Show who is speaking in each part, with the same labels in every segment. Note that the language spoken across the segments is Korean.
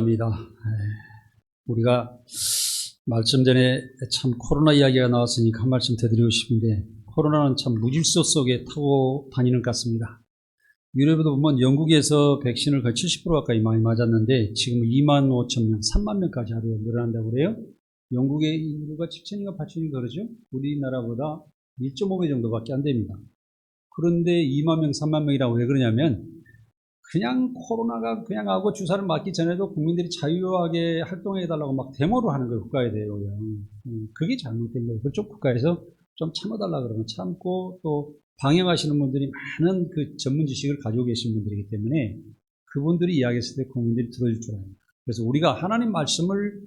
Speaker 1: 감사합니다. 우리가 말씀 전에 참 코로나 이야기가 나왔으니까 한 말씀 더 드리고 싶은데, 코로나는 참 무질서 속에 타고 다니는 것 같습니다. 유럽에도 보면 영국에서 백신을 거의 70% 가까이 많이 맞았는데 지금 2만 5천 명, 3만 명까지 하루에 늘어난다고 그래요. 영국의 인구가 7천인가 8천인가 그러죠. 우리나라보다 1.5배 정도밖에 안 됩니다. 그런데 2만 명, 3만 명이라고 왜 그러냐면 그냥 코로나가 그냥 하고 주사를 맞기 전에도 국민들이 자유하게 활동해달라고 막 데모를 하는 거예요. 국가에 대해요. 그게 잘못된 거예요. 그쪽 국가에서 좀 참아달라 그러면 참고, 또 방역하시는 분들이 많은 그 전문 지식을 가지고 계신 분들이기 때문에 그분들이 이야기했을 때 국민들이 들어줄 줄 알아요. 그래서 우리가 하나님 말씀을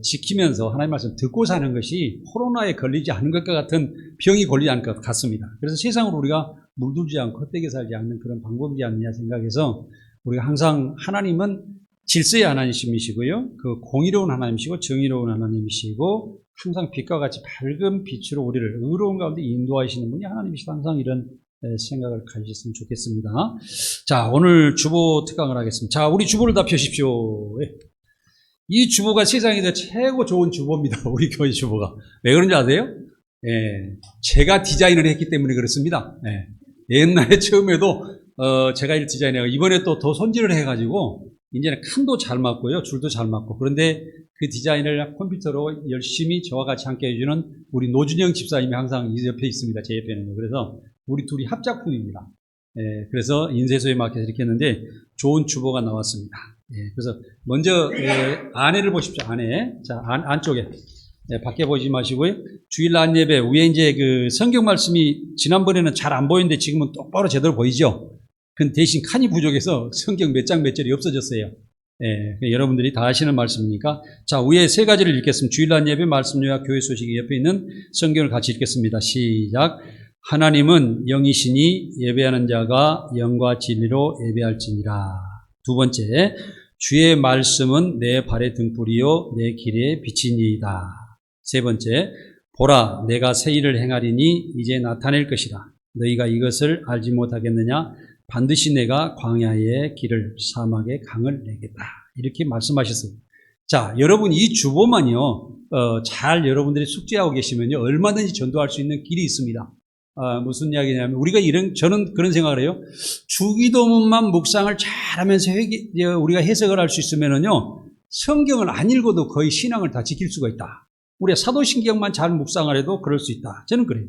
Speaker 1: 지키면서 하나님 말씀 듣고 사는 것이 코로나에 걸리지 않은 것과 같은 병이 걸리지 않을 것 같습니다. 그래서 세상으로 우리가 물들지 않고 헛되게 살지 않는 그런 방법이지 않느냐 생각해서 우리가 항상 하나님은 질서의 하나님이시고요, 그 공의로운 하나님이시고 정의로운 하나님이시고 항상 빛과 같이 밝은 빛으로 우리를 의로운 가운데 인도하시는 분이 하나님이시고 항상 이런 생각을 가지셨으면 좋겠습니다. 자, 오늘 주보 특강을 하겠습니다. 자, 우리 주보를 다 펴십시오. 이 주보가 세상에서 최고 좋은 주보입니다. 우리 교회 주보가. 왜 그런지 아세요? 제가 디자인을 했기 때문에 그렇습니다. 옛날에 처음에도 제가 이 디자인해요. 이번에 또 더 손질을 해가지고 이제는 칸도 잘 맞고요, 줄도 잘 맞고. 그런데 그 디자인을 컴퓨터로 열심히 저와 같이 함께 해주는 우리 노준영 집사님이 항상 이 옆에 있습니다. 제 옆에는요. 그래서 우리 둘이 합작품입니다. 그래서 인쇄소에 맡겨서 이렇게 했는데 좋은 주보가 나왔습니다. 그래서 먼저 안에를 보십시오. 안에. 자, 안쪽에. 밖에 보지 마시고요. 주일 안예배 위에 이제 그 성경 말씀이 지난번에는 잘 안 보이는데 지금은 똑바로 제대로 보이죠. 그 대신 칸이 부족해서 성경 몇 장 몇 절이 없어졌어요. 여러분들이 다 아시는 말씀이니까. 자, 위에 세 가지를 읽겠습니다. 주일 안예배, 말씀 요약, 교회 소식이 옆에 있는 성경을 같이 읽겠습니다. 시작. 하나님은 영이시니 예배하는 자가 영과 진리로 예배할지니라. 두 번째, 주의 말씀은 내 발의 등불이요 내 길의 빛이니이다. 세 번째, 보라 내가 새 일을 행하리니 이제 나타낼 것이라. 너희가 이것을 알지 못하겠느냐? 반드시 내가 광야의 길을 사막의 강을 내겠다. 이렇게 말씀하셨어요. 자, 여러분 이 주보만요 잘 여러분들이 숙지하고 계시면요 얼마든지 전도할 수 있는 길이 있습니다. 무슨 이야기냐면 우리가 저는 그런 생각을 해요. 주기도문만 묵상을 잘하면서 우리가 해석을 할 수 있으면은요 성경을 안 읽어도 거의 신앙을 다 지킬 수가 있다. 우리가 사도신경만 잘 묵상을 해도 그럴 수 있다. 저는 그래요.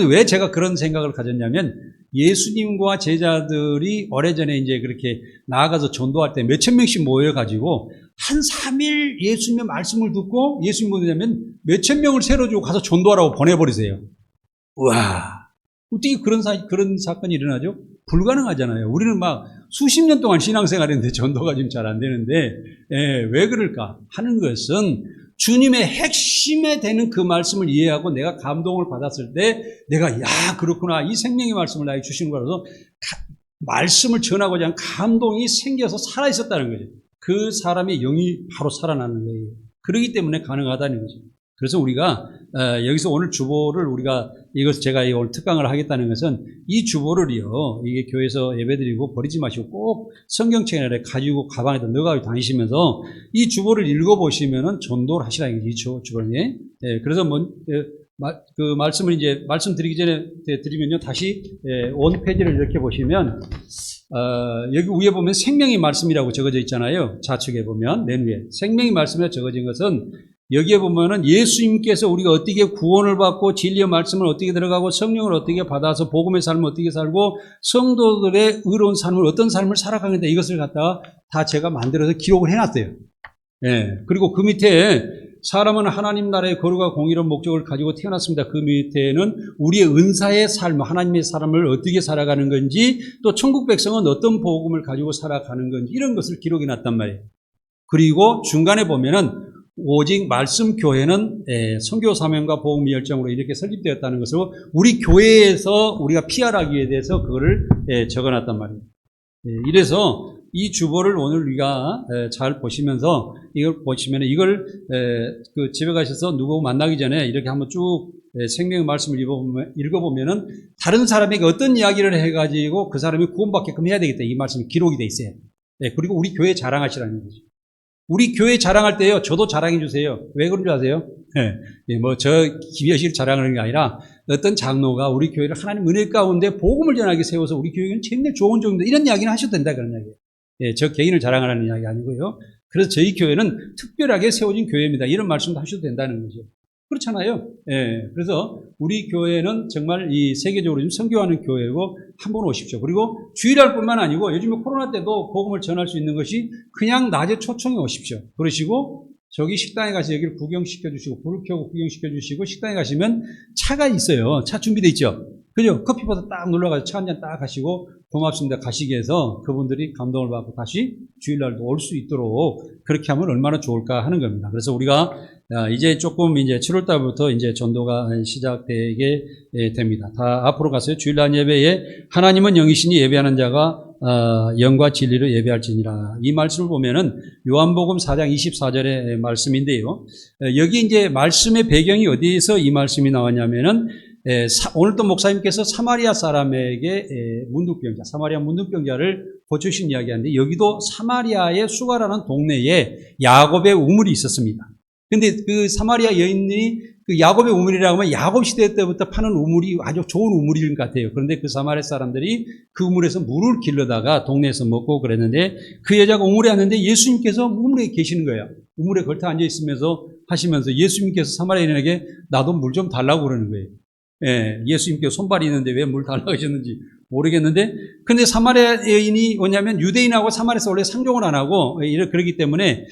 Speaker 1: 왜 제가 그런 생각을 가졌냐면 예수님과 제자들이 오래전에 이제 그렇게 나아가서 전도할 때 몇천 명씩 모여가지고 한 3일 예수님의 말씀을 듣고 예수님 뭐냐면 몇천 명을 새로 주고 가서 전도하라고 보내버리세요. 우와. 어떻게 그런 사건이 일어나죠? 불가능하잖아요. 우리는 막 수십 년 동안 신앙생활 했는데 전도가 지금 잘 안 되는데, 왜 그럴까 하는 것은 주님의 핵심에 되는 그 말씀을 이해하고 내가 감동을 받았을 때 내가 야 그렇구나 이 생명의 말씀을 나에게 주시는 거라서 말씀을 전하고자 하는 감동이 생겨서 살아있었다는 거죠. 그 사람의 영이 바로 살아나는 거예요. 그렇기 때문에 가능하다는 거죠. 그래서 우리가 여기서 오늘 주보를 우리가 이것을 제가 오늘 특강을 하겠다는 것은 이 주보를요 이게 교회에서 예배드리고 버리지 마시고 꼭 성경책에 가지고 가방에다 넣어가지고 다니시면서 이 주보를 읽어보시면은 전도를 하시라는 거죠. 이 주보를. 그래서 그 말씀을 이제 말씀드리기 전에 드리면요 다시 온 페이지를 이렇게 보시면 여기 위에 보면 생명의 말씀이라고 적어져 있잖아요. 좌측에 보면 맨 위에 생명의 말씀이라고 적어진 것은 여기에 보면은 예수님께서 우리가 어떻게 구원을 받고 진리의 말씀을 어떻게 들어가고 성령을 어떻게 받아서 복음의 삶을 어떻게 살고 성도들의 의로운 삶을 어떤 삶을 살아가는데 이것을 갖다가 다 제가 만들어서 기록을 해놨어요. 그리고 그 밑에 사람은 하나님 나라의 거룩과 공의로운 목적을 가지고 태어났습니다. 그 밑에는 우리의 은사의 삶, 하나님의 삶을 어떻게 살아가는 건지 또 천국 백성은 어떤 복음을 가지고 살아가는 건지 이런 것을 기록해 놨단 말이에요. 그리고 중간에 보면은 오직 말씀 교회는 선교 사명과 복음 열정으로 이렇게 설립되었다는 것으로 우리 교회에서 우리가 피할하기에 대해서 그거를 적어놨단 말이에요. 이래서 이 주보를 오늘 우리가 잘 보시면서 이걸 보시면 이걸 그 집에 가셔서 누구 만나기 전에 이렇게 한번 쭉 생명의 말씀을 읽어보면은 다른 사람에게 어떤 이야기를 해가지고 그 사람이 구원받게끔 해야 되겠다. 이 말씀이 기록이 돼 있어요. 그리고 우리 교회 자랑하시라는 거죠. 우리 교회 자랑할 때요, 저도 자랑해 주세요. 왜 그런 줄 아세요? 김여실 자랑하는 게 아니라 어떤 장로가 우리 교회를 하나님 은혜 가운데 복음을 전하게 세워서 우리 교회는 정말 좋은 종입니다. 이런 이야기는 하셔도 된다, 그런 이야기예요. 저 개인을 자랑하는 이야기 아니고요. 그래서 저희 교회는 특별하게 세워진 교회입니다. 이런 말씀도 하셔도 된다는 거죠. 그렇잖아요. 그래서 우리 교회는 정말 이 세계적으로 좀 선교하는 교회고 한번 오십시오. 그리고 주일날 뿐만 아니고 요즘에 코로나 때도 복음을 전할 수 있는 것이 그냥 낮에 초청해 오십시오. 그러시고 저기 식당에 가서 여기를 구경시켜 주시고 불을 켜고 구경시켜 주시고 식당에 가시면 차가 있어요. 차 준비되어 있죠. 그죠? 커피보다 딱 눌러가지고 차 한 잔 딱 하시고 고맙습니다 가시게 해서 그분들이 감동을 받고 다시 주일날도 올 수 있도록 그렇게 하면 얼마나 좋을까 하는 겁니다. 그래서 우리가 이제 조금 이제 7월달부터 이제 전도가 시작되게 됩니다. 다 앞으로 가서요. 주일날 예배에 하나님은 영이시니 예배하는 자가 영과 진리로 예배할지니라. 이 말씀을 보면은 요한복음 4장 24절의 말씀인데요. 여기 이제 말씀의 배경이 어디에서 이 말씀이 나왔냐면은 오늘도 목사님께서 사마리아 사람에게 사마리아 문둥병자를 고쳐주신 이야기하는데 여기도 사마리아의 수가라는 동네에 야곱의 우물이 있었습니다. 근데 그 사마리아 여인이 그 야곱의 우물이라고 하면 야곱 시대 때부터 파는 우물이 아주 좋은 우물인 것 같아요. 그런데 그 사마리아 사람들이 그 우물에서 물을 길러다가 동네에서 먹고 그랬는데 그 여자가 우물에 왔는데 예수님께서 우물에 계시는 거예요. 우물에 걸터 앉아 있으면서 하시면서 예수님께서 사마리아인에게 나도 물 좀 달라고 그러는 거예요. 예수님께 손발이 있는데 왜 물 달라고 하셨는지 모르겠는데, 근데 사마리아 여인이 뭐냐면 유대인하고 사마리아에서 원래 상종을 안 하고, 그러기 때문에,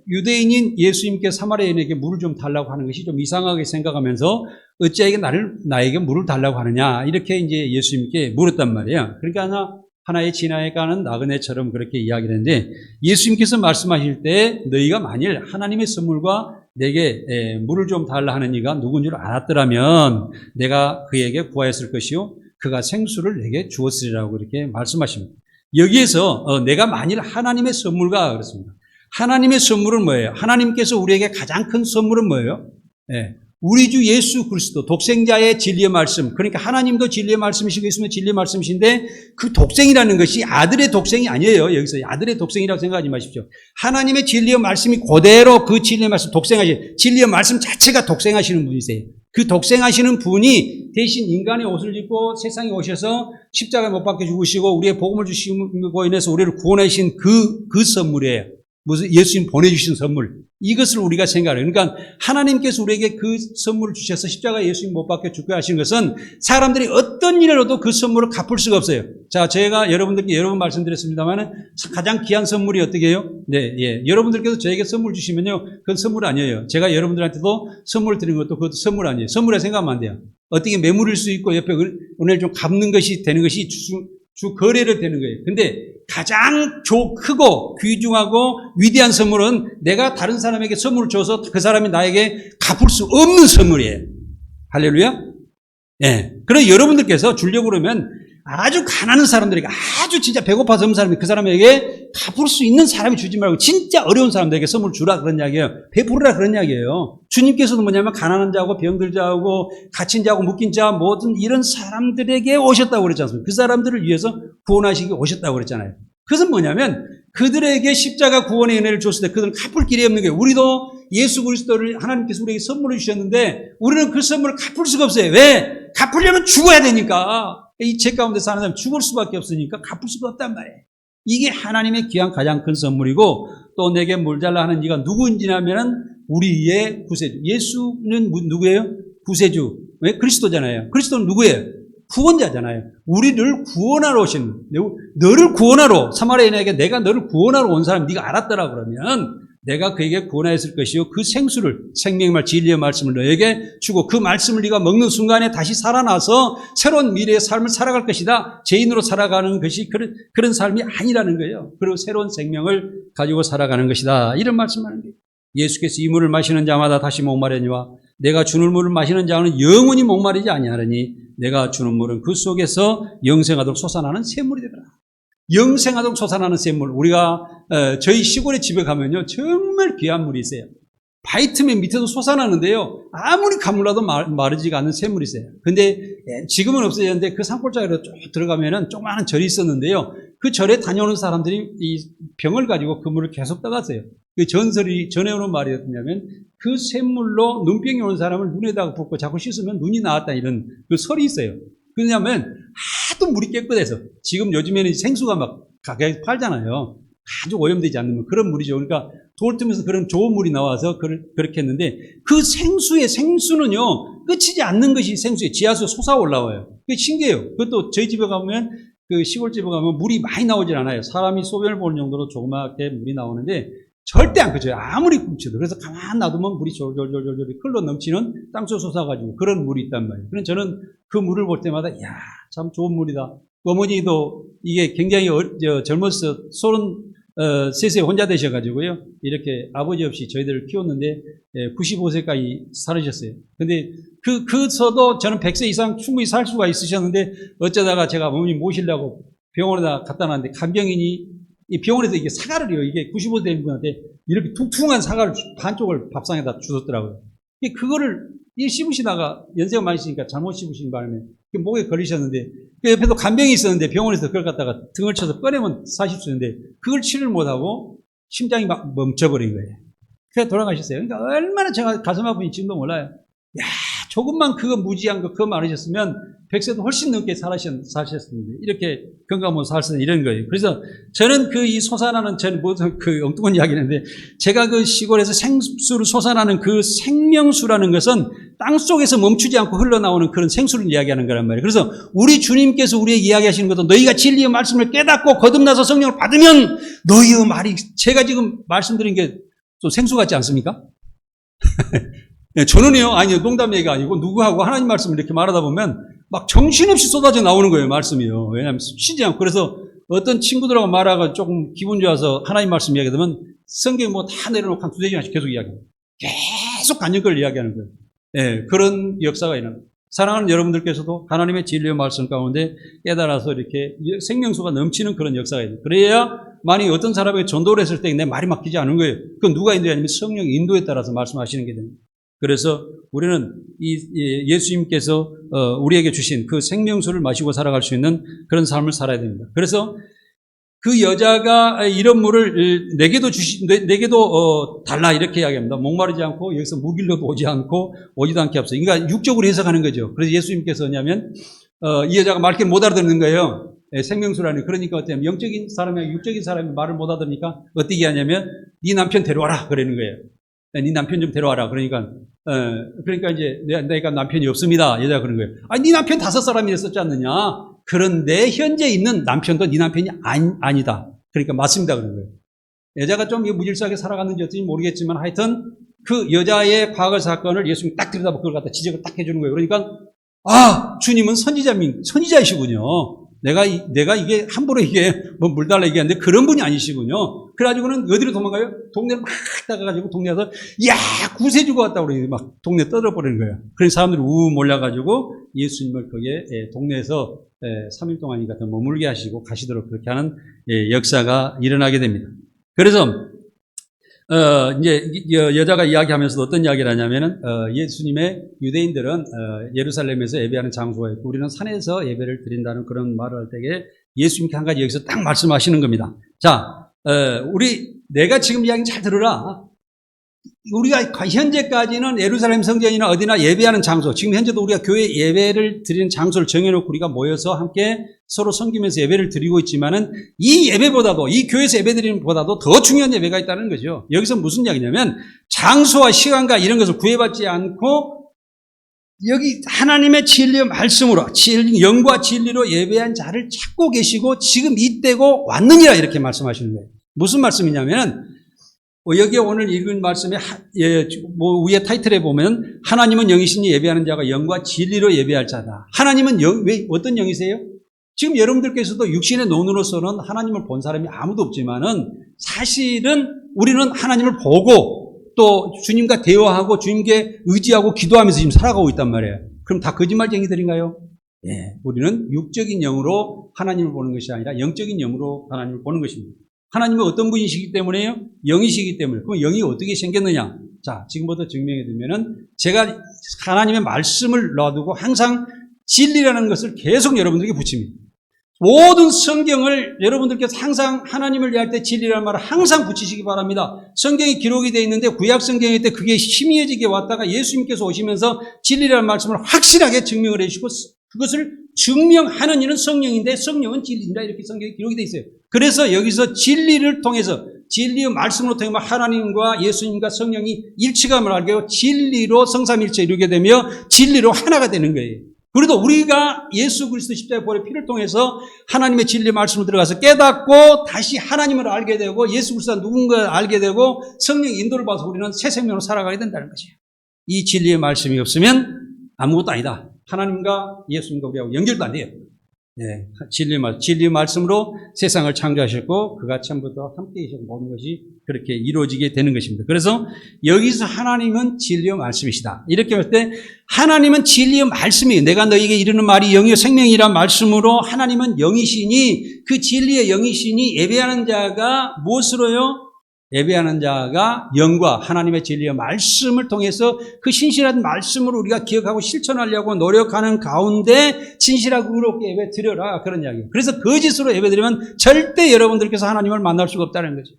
Speaker 1: 유대인인 예수님께 사마리아 여인에게 물을 좀 달라고 하는 것이 좀 이상하게 생각하면서, 어찌하게 나에게 물을 달라고 하느냐, 이렇게 이제 예수님께 물었단 말이에요. 그러니까 하나의 진화에 가는 나그네처럼 그렇게 이야기를 했는데, 예수님께서 말씀하실 때, 너희가 만일 하나님의 선물과 내게 물을 좀 달라 하는 이가 누군 줄 알았더라면 내가 그에게 구하였을 것이요 그가 생수를 내게 주었으리라고 이렇게 말씀하십니다. 여기에서 내가 만일 하나님의 선물과 그렇습니다. 하나님의 선물은 뭐예요? 하나님께서 우리에게 가장 큰 선물은 뭐예요? 우리 주 예수 그리스도 독생자의 진리의 말씀, 그러니까 하나님도 진리의 말씀이시고 예수님의 진리의 말씀이신데 그 독생이라는 것이 아들의 독생이 아니에요. 여기서 아들의 독생이라고 생각하지 마십시오. 하나님의 진리의 말씀이 그대로 그 진리의 말씀 독생하시, 진리의 말씀 자체가 독생하시는 분이세요. 그 독생하시는 분이 대신 인간의 옷을 입고 세상에 오셔서 십자가에 못 박혀 죽으시고 우리의 복음을 주시고 인해서 우리를 구원하신 그 선물이에요. 무슨 예수님 보내주신 선물. 이것을 우리가 생각해요. 그러니까 하나님께서 우리에게 그 선물을 주셔서 십자가에 예수님 못 박혀 죽게 하신 것은 사람들이 어떤 일을 해도 그 선물을 갚을 수가 없어요. 자, 제가 여러분들께 여러 번 말씀드렸습니다만 가장 귀한 선물이 어떻게 해요? 여러분들께서 저에게 선물 주시면요. 그건 선물 아니에요. 제가 여러분들한테도 선물 드리는 것도 그것도 선물 아니에요. 선물에 생각하면 안 돼요. 어떻게 매물일 수 있고 옆에 은혜를 좀 갚는 것이 되는 것이 주 거래를 되는 거예요. 근데 가장 크고 귀중하고 위대한 선물은 내가 다른 사람에게 선물을 줘서 그 사람이 나에게 갚을 수 없는 선물이에요. 할렐루야? 그래서 여러분들께서 주려고 그러면 아주 가난한 사람들에게 아주 진짜 배고파서 없는 사람이 그 사람에게 갚을 수 있는 사람이 주지 말고 진짜 어려운 사람들에게 선물 주라 그런 이야기예요. 베풀으라 그런 이야기예요. 주님께서도 뭐냐면 가난한 자하고 병들 자하고 갇힌 자하고 묶인 자 모든 이런 사람들에게 오셨다고 그랬지 않습니까? 그 사람들을 위해서 구원하시기 오셨다고 그랬잖아요. 그것은 뭐냐면 그들에게 십자가 구원의 은혜를 줬을 때 그들은 갚을 길이 없는 거예요. 우리도 예수 그리스도를 하나님께서 우리에게 선물해 주셨는데 우리는 그 선물을 갚을 수가 없어요. 왜? 갚으려면 죽어야 되니까. 이 죄 가운데 사는 사람은 죽을 수밖에 없으니까 갚을 수가 없단 말이에요. 이게 하나님의 귀한 가장 큰 선물이고 또 내게 물 달라 하는 이가 누구인지냐면은 우리의 구세주. 예수는 누구예요? 구세주. 왜? 그리스도잖아요. 그리스도는 누구예요? 구원자잖아요. 우리를 구원하러 오신, 너를 구원하러, 사마리아인에게 내가 너를 구원하러 온 사람 네가 알았더라 그러면 내가 그에게 구원하였을 것이요 그 생수를, 생명의 말, 진리의 말씀을 너에게 주고 그 말씀을 네가 먹는 순간에 다시 살아나서 새로운 미래의 삶을 살아갈 것이다. 죄인으로 살아가는 것이 그런 삶이 아니라는 거예요. 그리고 새로운 생명을 가지고 살아가는 것이다. 이런 말씀하는 거예요. 예수께서 이 물을 마시는 자마다 다시 목마르니와 내가 주는 물을 마시는 자는 영원히 목마르지 아니하느니 내가 주는 물은 그 속에서 영생하도록 솟아나는 샘물이 되더라. 영생하도록 솟아나는 샘물. 우리가 저희 시골에 집에 가면요 정말 귀한 물이 있어요. 바이트맨 밑에서 솟아나는데요 아무리 가물러도 마르지가 않는 샘물이 있어요. 근데 지금은 없어졌는데 그 산골짜기로 쭉 들어가면은 조그마한 절이 있었는데요 그 절에 다녀오는 사람들이 이 병을 가지고 그 물을 계속 떠갔어요. 그 전설이 전해오는 말이 어떠냐면 그 샘물로 눈병이 오는 사람을 눈에다가 붓고 자꾸 씻으면 눈이 나왔다 이런 그 설이 있어요. 그러냐면 하도 물이 깨끗해서 지금 요즘에는 생수가 막 가격에 팔잖아요. 아주 오염되지 않는 그런 물이죠. 그러니까 돌 틈에서 그런 좋은 물이 나와서 그렇게 했는데 그 생수는요 끝이지 않는 것이 생수에 지하수 솟아 올라와요. 그게 신기해요. 그것도 저희 집에 가면 그 시골집에 가면 물이 많이 나오질 않아요. 사람이 소변을 보는 정도로 조그맣게 물이 나오는데 절대 안 그쳐요. 아무리 굽쳐도. 그래서 가만 놔두면 물이 졸졸졸졸 흘러 넘치는 땅속 솟아가지고 그런 물이 있단 말이에요. 그래서 저는 그 물을 볼 때마다 야, 참 좋은 물이다. 어머니도 이게 굉장히 젊어서 33세 혼자 되셔가지고요. 이렇게 아버지 없이 저희들을 키웠는데 95세까지 살으셨어요. 근데 그서도 저는 100세 이상 충분히 살 수가 있으셨는데 어쩌다가 제가 어머니 모시려고 병원에다 갖다 놨는데 간병인이 이 병원에서 이게 사과를요. 이게 95세 된 분한테 이렇게 퉁퉁한 사과를 반쪽을 밥상에다 주셨더라고요. 그거를 씹으시다가 연세가 많으시니까 잘못 씹으신 바람에 목에 걸리셨는데 그 옆에도 간병이 있었는데 병원에서 그걸 갖다가 등을 쳐서 꺼내면 사실 수 있는데 그걸 치료를 못하고 심장이 막 멈춰버린 거예요. 그래서 돌아가셨어요. 그러니까 얼마나 제가 가슴 아픈지 지금도 몰라요. 야, 조금만 그거 무지한 거 그거 많으셨으면 100세도 훨씬 넘게 사셨습니다. 이렇게 건강하면 살수는 이런 거예요. 그래서 저는 이 솟아나는, 저는 그 엉뚱한 이야기 했는데, 제가 그 시골에서 생수를 솟아나는 그 생명수라는 것은 땅 속에서 멈추지 않고 흘러나오는 그런 생수를 이야기하는 거란 말이에요. 그래서 우리 주님께서 우리에게 이야기하시는 것도 너희가 진리의 말씀을 깨닫고 거듭나서 성령을 받으면 너희의 말이, 제가 지금 말씀드린 게 또 생수 같지 않습니까? 네, 저는요, 아니요, 농담 얘기가 아니고 누구하고 하나님 말씀을 이렇게 말하다 보면 막 정신없이 쏟아져 나오는 거예요, 말씀이요. 왜냐하면 쉬지 않고. 그래서 어떤 친구들하고 말하고 조금 기분 좋아서 하나님 말씀 이야기하면 성경 뭐 다 내려놓고 한 두세 시간씩 계속 이야기해요. 계속 간역을 이야기하는 거예요. 네, 그런 역사가 있는. 사랑하는 여러분들께서도 하나님의 진리의 말씀 가운데 깨달아서 이렇게 생명수가 넘치는 그런 역사가 있는. 그래야 만약에 어떤 사람에게 전도를 했을 때 내 말이 막히지 않은 거예요. 그건 누가 인도하냐면 성령의 인도에 따라서 말씀하시는 게 됩니다. 그래서 우리는 예수님께서 우리에게 주신 그 생명수를 마시고 살아갈 수 있는 그런 삶을 살아야 됩니다. 그래서 그 여자가 이런 물을 내게도 달라 이렇게 이야기합니다. 목마르지 않고 여기서 무길로도 오지도 않게 합소. 그러니까 육적으로 해석하는 거죠. 그래서 예수님께서 뭐냐면 이 여자가 말귀를 못 알아듣는 거예요. 생명수라는. 그러니까 어때요? 영적인 사람이 육적인 사람이 말을 못 알아듣으니까 어떻게 하냐면 네 남편 데려와라 그러는 거예요. 네 남편 좀 데려와라. 그러니까 이제 내가 남편이 없습니다. 여자가 그런 거예요. 아니, 네 남편 5사람이 됐었지 않느냐? 그런데 현재 있는 남편도 네 남편이 아니다. 그러니까 맞습니다. 그런 거예요. 여자가 좀 무질서하게 살아갔는지 어쩐지 모르겠지만 하여튼 그 여자의 과거 사건을 예수님이 딱 들여다보고 그걸 갖다 지적을 딱 해주는 거예요. 그러니까 주님은 선지자이시군요. 내가 이게 함부로 이게 뭐 물 달라 얘기하는데 그런 분이 아니시군요. 그래가지고는 어디로 도망가요? 동네를 막 나가가지고 동네에서 구세주가 왔다고 그러니 막 동네 떠들어버리는 거예요. 그래서 사람들이 몰려가지고 예수님을 거기에 동네에서 3일 동안인가 더 머물게 하시고 가시도록 그렇게 하는 역사가 일어나게 됩니다. 그래서 이제 여자가 이야기하면서도 어떤 이야기를 하냐면은 예수님의 유대인들은 예루살렘에서 예배하는 장소가 있고 우리는 산에서 예배를 드린다는 그런 말을 할 때에 예수님께 한 가지 여기서 딱 말씀하시는 겁니다. 자, 내가 지금 이야기 잘 들으라. 우리가 현재까지는 예루살렘 성전이나 어디나 예배하는 장소, 지금 현재도 우리가 교회 예배를 드리는 장소를 정해놓고 우리가 모여서 함께 서로 섬기면서 예배를 드리고 있지만은 이 예배보다도, 이 교회에서 예배 드리는 것보다도 더 중요한 예배가 있다는 거죠. 여기서 무슨 이야기냐면 장소와 시간과 이런 것을 구애받지 않고 여기 하나님의 진리의 말씀으로, 영과 진리로 예배한 자를 찾고 계시고 지금 이때고 왔느니라 이렇게 말씀하시는 거예요. 무슨 말씀이냐면 여기 오늘 읽은 말씀에 위에 타이틀에 보면 하나님은 영이시니 예배하는 자가 영과 진리로 예배할 자다. 하나님은 왜 어떤 영이세요? 지금 여러분들께서도 육신의 눈으로서는 하나님을 본 사람이 아무도 없지만은 사실은 우리는 하나님을 보고 또 주님과 대화하고 주님께 의지하고 기도하면서 지금 살아가고 있단 말이에요. 그럼 다 거짓말쟁이들인가요? 예, 우리는 육적인 영으로 하나님을 보는 것이 아니라 영적인 영으로 하나님을 보는 것입니다. 하나님은 어떤 분이시기 때문에요? 영이시기 때문에. 그럼 영이 어떻게 생겼느냐? 자, 지금부터 증명해 드리면은 제가 하나님의 말씀을 놔두고 항상 진리라는 것을 계속 여러분들에게 붙입니다. 모든 성경을 여러분들께서 항상 하나님을 위할 때 진리라는 말을 항상 붙이시기 바랍니다. 성경이 기록이 되어 있는데 구약 성경일 때 그게 희미해지게 왔다가 예수님께서 오시면서 진리라는 말씀을 확실하게 증명을 해주시고 그것을 증명하는 이는 성령인데 성령은 진리입니다. 이렇게 성경에 기록이 되어 있어요. 그래서 여기서 진리를 통해서 진리의 말씀으로 통해 하나님과 예수님과 성령이 일치감을 알게 하고 진리로 성삼일체 이루게 되며 진리로 하나가 되는 거예요. 그래도 우리가 예수 그리스도 십자가의 보혈의 피를 통해서 하나님의 진리 말씀을 들어가서 깨닫고 다시 하나님을 알게 되고 예수 그리스도가 누군가를 알게 되고 성령의 인도를 받아서 우리는 새 생명으로 살아가게 된다는 거죠. 이 진리의 말씀이 없으면 아무것도 아니다. 하나님과 예수님과 우리하고 연결도 안 돼요. 네, 진리의 말씀으로 세상을 창조하셨고 그가 처음부터 함께 계셔서 모든 것이 그렇게 이루어지게 되는 것입니다. 그래서 여기서 하나님은 진리의 말씀이시다. 이렇게 할 때 하나님은 진리의 말씀이에요. 내가 너에게 이르는 말이 영이요 생명이란 말씀으로 하나님은 영이시니 그 진리의 영이시니 예배하는 자가 무엇으로요? 예배하는 자가 영과 하나님의 진리의 말씀을 통해서 그 신실한 말씀을 우리가 기억하고 실천하려고 노력하는 가운데 진실하고 의롭게 예배 드려라 그런 이야기예요. 그래서 거짓으로 예배 드리면 절대 여러분들께서 하나님을 만날 수가 없다는 거죠.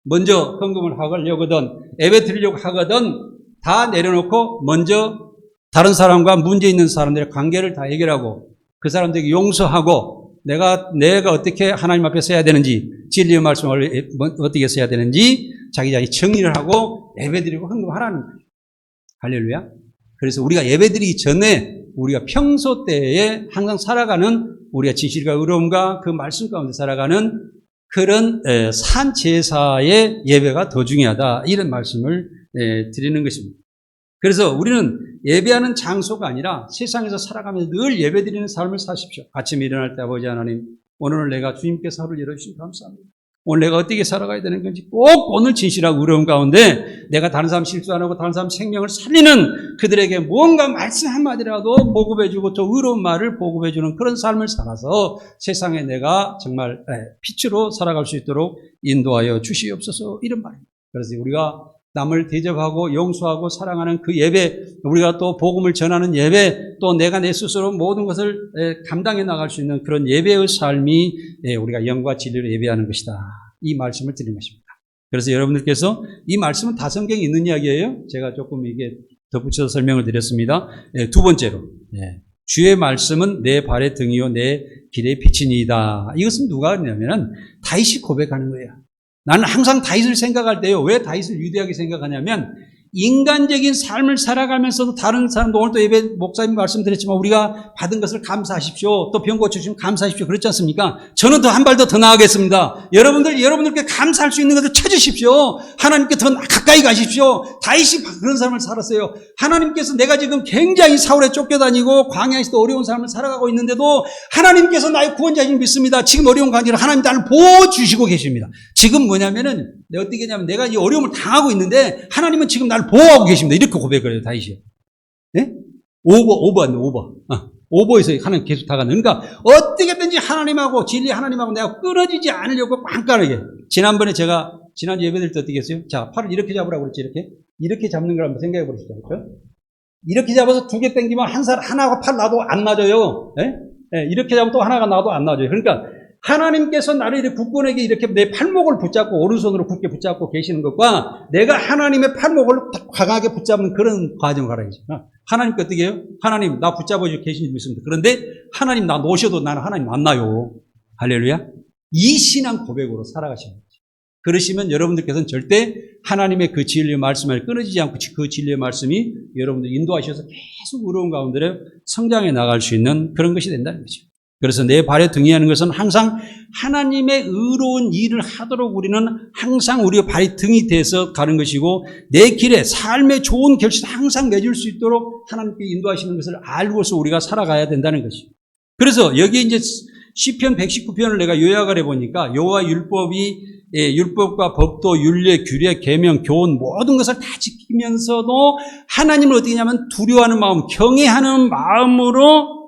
Speaker 1: 먼저 헌금을 하려거든 예배 드리려고 하거든 다 내려놓고 먼저 다른 사람과 문제 있는 사람들의 관계를 다 해결하고 그 사람들에게 용서하고 내가 어떻게 하나님 앞에 서야 되는지 진리의 말씀을 어떻게 써야 되는지 자기 정리를 하고 예배드리고 헌금하라는 거예요. 할렐루야. 그래서 우리가 예배드리기 전에 우리가 평소 때에 항상 살아가는 우리가 진실과 의로움과 그 말씀 가운데 살아가는 그런 산 제사의 예배가 더 중요하다 이런 말씀을 드리는 것입니다. 그래서 우리는 예배하는 장소가 아니라 세상에서 살아가면서 늘 예배드리는 삶을 사십시오. 아침에 일어날 때 아버지 하나님 오늘 내가 주님께서 하루를 열어주신 감사합니다. 오늘 내가 어떻게 살아가야 되는 건지 꼭 오늘 진실하고 의로움 가운데 내가 다른 사람 실수 안 하고 다른 사람 생명을 살리는 그들에게 뭔가 말씀 한마디라도 보급해주고 또 의로운 말을 보급해주는 그런 삶을 살아서 세상에 내가 정말 빛으로 살아갈 수 있도록 인도하여 주시옵소서 이런 말입니다. 그래서 우리가 남을 대접하고 용서하고 사랑하는 그 예배, 우리가 또 복음을 전하는 예배, 또 내가 내 스스로 모든 것을 감당해 나갈 수 있는 그런 예배의 삶이 우리가 영과 진리로 예배하는 것이다. 이 말씀을 드린 것입니다. 그래서 여러분들께서 이 말씀은 다 성경에 있는 이야기예요. 제가 조금 이게 덧붙여서 설명을 드렸습니다. 두 번째로 주의 말씀은 내 발의 등이요 내 길의 빛이니이다. 이것은 누가 하냐면 다윗이 고백하는 거예요. 나는 항상 다윗을 생각할 때요. 왜 다윗을 위대하게 생각하냐면 인간적인 삶을 살아가면서도 다른 사람도 오늘 또 예배 목사님 말씀드렸지만 우리가 받은 것을 감사하십시오. 또 병 고쳐주시면 감사하십시오. 그렇지 않습니까? 저는 더 한 발 더 나아가겠습니다. 여러분들께 감사할 수 있는 것을 찾으십시오. 하나님께 더 가까이 가십시오. 다윗이 그런 삶을 살았어요. 하나님께서 내가 지금 굉장히 사울에 쫓겨다니고 광야에서도 어려운 삶을 살아가고 있는데도 하나님께서 나의 구원자인 믿습니다. 지금 어려운 관계를 하나님 나를 보호주시고 계십니다. 지금 뭐냐면은 어떻게 하냐면 내가 이 어려움을 당하고 있는데 하나님은 지금 나를 보호하고 계십니다. 이렇게 고백을 해요, 다윗이요. 예? 오버에서 하나님 계속 다가가는. 그러니까 어떻게든지 하나님하고 진리 하나님하고 내가 끊어지지 않으려고 깐깐하게. 지난번에 제가 지난 예배될 때 어떻게 했어요? 자, 팔을 이렇게 잡으라고 그랬지, 이렇게 잡는 걸 한번 생각해 보시죠. 그렇죠? 이렇게 잡아서 두 개 당기면 하나가 팔 놔도 안 놔줘요. 예? 예, 이렇게 잡으면 또 하나가 놔도 안 놔줘요. 그러니까 하나님께서 나를 이렇게 굳건하게 이렇게 내 팔목을 붙잡고 오른손으로 굳게 붙잡고 계시는 것과 내가 하나님의 팔목을 강하게 붙잡는 그런 과정을 알아야죠. 하나님께 어떻게 해요? 하나님 나 붙잡아 계시는 믿습니다. 그런데 하나님 나 놓으셔도 나는 하나님 만나요. 할렐루야. 이 신앙 고백으로 살아가시는 거죠. 그러시면 여러분들께서는 절대 하나님의 그 진리의 말씀을 끊어지지 않고 그 진리의 말씀이 여러분들 인도하셔서 계속 의로운 가운데 성장해 나갈 수 있는 그런 것이 된다는 거죠. 그래서 내 발에 등이하는 것은 항상 하나님의 의로운 일을 하도록 우리는 항상 우리의 발이 등이 돼서 가는 것이고 내 길에 삶의 좋은 결실을 항상 맺을 수 있도록 하나님께 인도하시는 것을 알고서 우리가 살아가야 된다는 것이죠. 그래서 여기에 이제 시편 119편을 내가 요약을 해보니까 여호와 율법과 법도 율례, 규례, 계명, 교훈 모든 것을 다 지키면서도 하나님을 어떻게 하냐면 두려워하는 마음, 경외하는 마음으로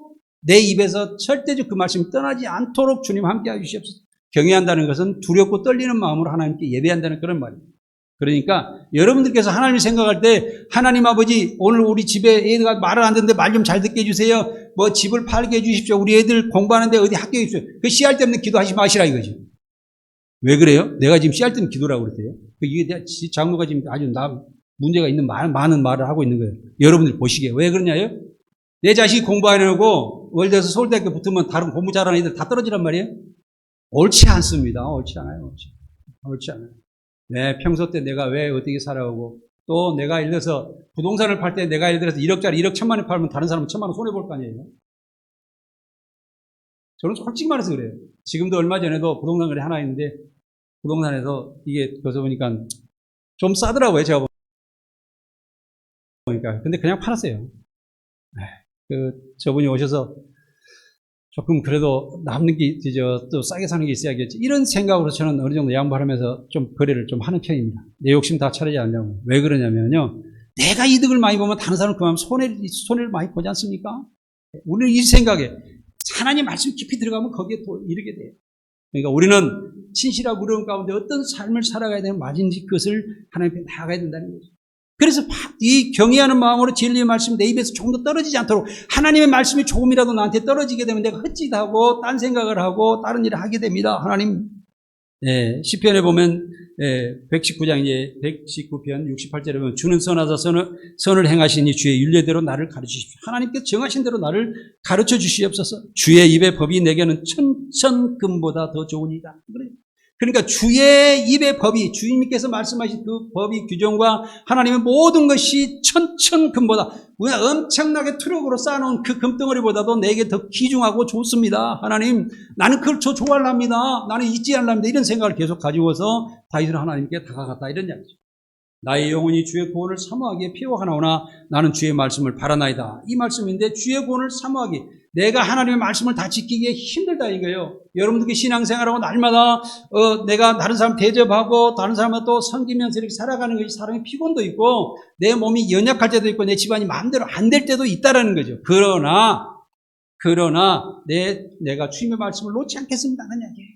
Speaker 1: 내 입에서 절대적 그 말씀이 떠나지 않도록 주님 함께 해주시옵소서. 경외한다는 것은 두렵고 떨리는 마음으로 하나님께 예배한다는 그런 말입니다. 그러니까 여러분들께서 하나님을 생각할 때 하나님 아버지 오늘 우리 집에 애들가 말을 안 듣는데 말 좀 잘 듣게 해주세요. 뭐 집을 팔게 해주십시오. 우리 애들 공부하는데 어디 학교에 있어요. 그 씨알 때문에 기도하지 마시라 이거죠. 왜 그래요? 내가 지금 씨알 때문에 기도라고 그랬대요. 이게 장로가 지금 아주 문제가 있는 많은 말을 하고 있는 거예요. 여러분들 보시기에. 왜 그러냐요? 내 자식이 공부하려고 월드에서 서울대학교 붙으면 다른 공부 잘하는 애들 다 떨어지란 말이에요? 옳지 않습니다. 옳지 않아요. 옳지 않아요. 네, 평소 때 내가 왜 어떻게 살아오고 또 내가 예를 들어서 부동산을 팔 때 내가 예를 들어서 1억짜리 1억 1천만 원 팔면 다른 사람은 1천만 원 손해볼 거 아니에요? 저는 솔직히 말해서 그래요. 지금도 얼마 전에도 부동산 거래 하나 있는데 부동산에서 이게 그래서 보니까 좀 싸더라고요. 제가 보니까. 근데 그냥 팔았어요. 저분이 오셔서 조금 그래도 남는 게, 또 싸게 사는 게 있어야겠지. 이런 생각으로 저는 어느 정도 양보하면서 좀 거래를 좀 하는 편입니다. 내 욕심 다 차리지 않냐고. 왜 그러냐면요. 내가 이득을 많이 보면 다른 사람은 그만 손해를 많이 보지 않습니까? 우리는 이 생각에 하나님 말씀 깊이 들어가면 거기에 또 이르게 돼요. 그러니까 우리는 진실하고 어려운 가운데 어떤 삶을 살아가야 되는 맞은지 그것을 하나님 앞에 나아가야 된다는 거죠. 그래서 이 경외하는 마음으로 진리의 말씀이 내 입에서 조금 더 떨어지지 않도록 하나님의 말씀이 조금이라도 나한테 떨어지게 되면 내가 헛짓하고 딴 생각을 하고 다른 일을 하게 됩니다. 하나님 시편에 보면 119장 이제 119편 68절에 보면 주는 선하사 선을 행하시니 주의 율례대로 나를 가르치십시오. 하나님께서 정하신 대로 나를 가르쳐 주시옵소서. 주의 입의 법이 내게는 천천금보다 더 좋으니까. 그러니까 주의 입의 법이 주님께서 말씀하신 그 법이 규정과 하나님의 모든 것이 천천금보다 우리가 엄청나게 트럭으로 쌓아놓은 그 금덩어리보다도 내게 더 귀중하고 좋습니다. 하나님 나는 그걸 좋아하랍니다. 나는 잊지 않랍니다. 이런 생각을 계속 가지고서 다윗은 하나님께 다가갔다 이런 이야기죠. 나의 영혼이 주의 구원을 사모하기에 피워가나오나 나는 주의 말씀을 바라나이다. 이 말씀인데 주의 구원을 사모하기 내가 하나님의 말씀을 다 지키기에 힘들다 이거예요. 여러분들께 신앙생활하고 날마다 내가 다른 사람 대접하고 다른 사람과 또 섬기면서 이렇게 살아가는 것이 사람의 피곤도 있고 내 몸이 연약할 때도 있고 내 집안이 마음대로 안 될 때도 있다라는 거죠. 그러나 내가 주님의 말씀을 놓지 않겠습니다 하는 이야기예요.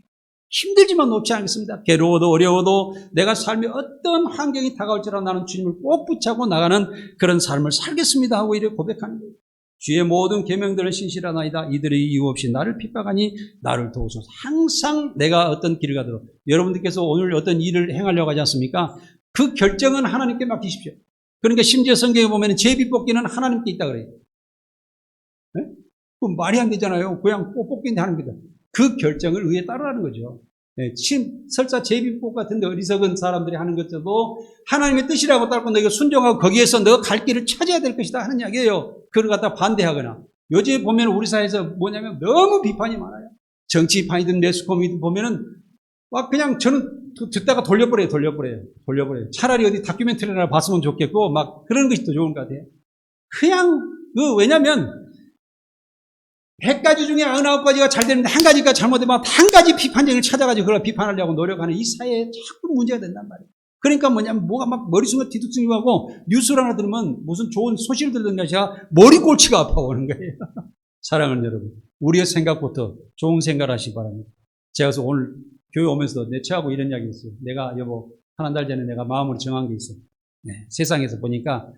Speaker 1: 힘들지만 놓지 않겠습니다. 괴로워도 어려워도 내가 삶에 어떤 환경이 다가올지라도 나는 주님을 꼭 붙잡고 나가는 그런 삶을 살겠습니다 하고 이렇게 고백하는 거예요. 주의 모든 계명들은 신실하나이다. 이들이 이유 없이 나를 핍박하니 나를 도우소서. 항상 내가 어떤 길을 가도 여러분들께서 오늘 어떤 일을 행하려고 하지 않습니까? 그 결정은 하나님께 맡기십시오. 그러니까 심지어 성경에 보면 제비뽑기는 하나님께 있다 그래요. 네? 그 말이 안 되잖아요. 그냥 뽑기인데 하는 거다. 그 결정을 의에 따르라는 거죠. 네, 설사 제비뽑 같은데 어리석은 사람들이 하는 것도 하나님의 뜻이라고 따르고 너희가 순종하고 거기에서 너가 갈 길을 찾아야 될 것이다 하는 이야기예요. 그걸 갖다 반대하거나. 요즘에 보면 우리 사회에서 뭐냐면 너무 비판이 많아요. 정치판이든 매스컴이든 보면은 막 그냥 저는 듣다가 돌려버려요. 차라리 어디 다큐멘터리나 봤으면 좋겠고 막 그런 것이 더 좋은 것 같아요. 그냥 왜냐면 100가지 중에 99가지가 잘 되는데 한 가지가 잘못되면 한 가지 비판적을 찾아가지고 그걸 비판하려고 노력하는 이 사회에 자꾸 문제가 된단 말이에요. 그러니까 뭐냐면 뭐가 막 머릿속에 뒤뚱뚱하고 뉴스를 하나 들으면 무슨 좋은 소식을 듣는 것이 아니라 머리 골치가 아파오는 거예요. 사랑하는 여러분, 우리의 생각부터 좋은 생각을 하시기 바랍니다. 제가 그래서 오늘 교회 오면서 내 처하고 이런 이야기 있어요. 내가 여보 한 달 전에 내가 마음으로 정한 게 있어요. 세상에서 보니까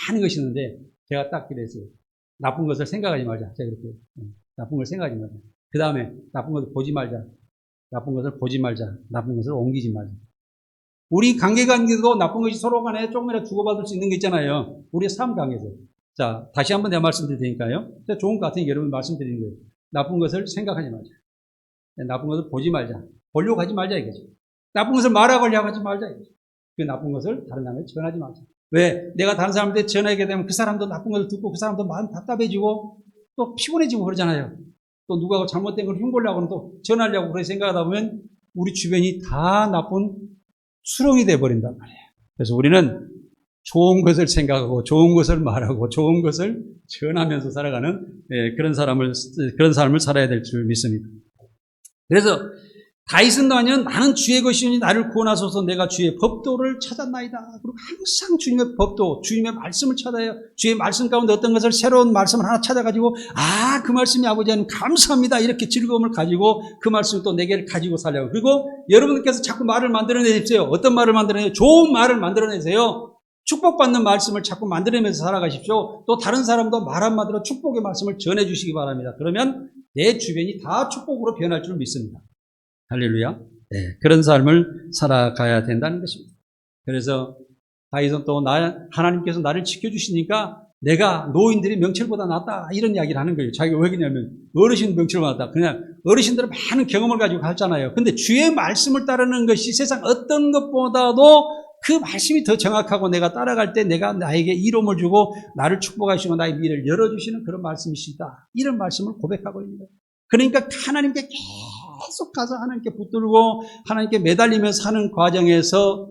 Speaker 1: 많은 것이 있는데 제가 딱 그랬어요. 나쁜 것을 생각하지 말자. 제가 그렇게 나쁜 걸 생각하지 말자. 그 다음에 나쁜 것을 보지 말자. 나쁜 것을 옮기지 말자. 우리 관계도 나쁜 것이 서로 간에 조금이라도 주고받을 수 있는 게 있잖아요. 우리의 삶 관계에서. 자, 다시 한번 내가 말씀드릴 테니까요. 좋은 것 같으니까 여러분 말씀드리는 거예요. 나쁜 것을 생각하지 말자. 나쁜 것을 보지 말자. 보려고 하지 말자 이거죠. 나쁜 것을 말하려고 하지 말자 이거죠. 그 나쁜 것을 다른 사람에게 전하지 말자. 왜? 내가 다른 사람한테 전하게 되면 그 사람도 나쁜 것을 듣고 그 사람도 마음 답답해지고 또 피곤해지고 그러잖아요. 또 누가 잘못된 걸 흉보려고 하면 또 전하려고 그렇게 생각하다 보면 우리 주변이 다 나쁜 수렁이 돼버린단 말이에요. 그래서 우리는 좋은 것을 생각하고 좋은 것을 말하고 좋은 것을 전하면서 살아가는 그런 삶을 살아야 될 줄 믿습니다. 그래서 다윗은 나는 주의 것이니 나를 구원하소서 내가 주의 법도를 찾았나이다. 그리고 항상 주님의 법도, 주님의 말씀을 찾아요. 주의 말씀 가운데 어떤 것을 새로운 말씀을 하나 찾아가지고 그 말씀이 아버지 하나님 감사합니다. 이렇게 즐거움을 가지고 그 말씀을 또 내게 가지고 살려고. 그리고 여러분들께서 자꾸 말을 만들어내십시오. 어떤 말을 만들어내세요? 좋은 말을 만들어내세요. 축복받는 말씀을 자꾸 만들어내면서 살아가십시오. 또 다른 사람도 말 한마디로 축복의 말씀을 전해주시기 바랍니다. 그러면 내 주변이 다 축복으로 변할 줄 믿습니다. 할렐루야. 네, 그런 삶을 살아가야 된다는 것입니다. 그래서 다윗은 또 하나님께서 나를 지켜주시니까 내가 노인들의 명철보다 낫다 이런 이야기를 하는 거예요. 자기가 왜 그러냐면 어르신 명철보다 낫다. 그냥 어르신들은 많은 경험을 가지고 하잖아요. 근데 주의 말씀을 따르는 것이 세상 어떤 것보다도 그 말씀이 더 정확하고 내가 따라갈 때 내가 나에게 이로움을 주고 나를 축복하시고 나의 미래를 열어주시는 그런 말씀이시다. 이런 말씀을 고백하고 있는 거예요. 그러니까 하나님께 계속 가서 하나님께 붙들고 하나님께 매달리면서 사는 과정에서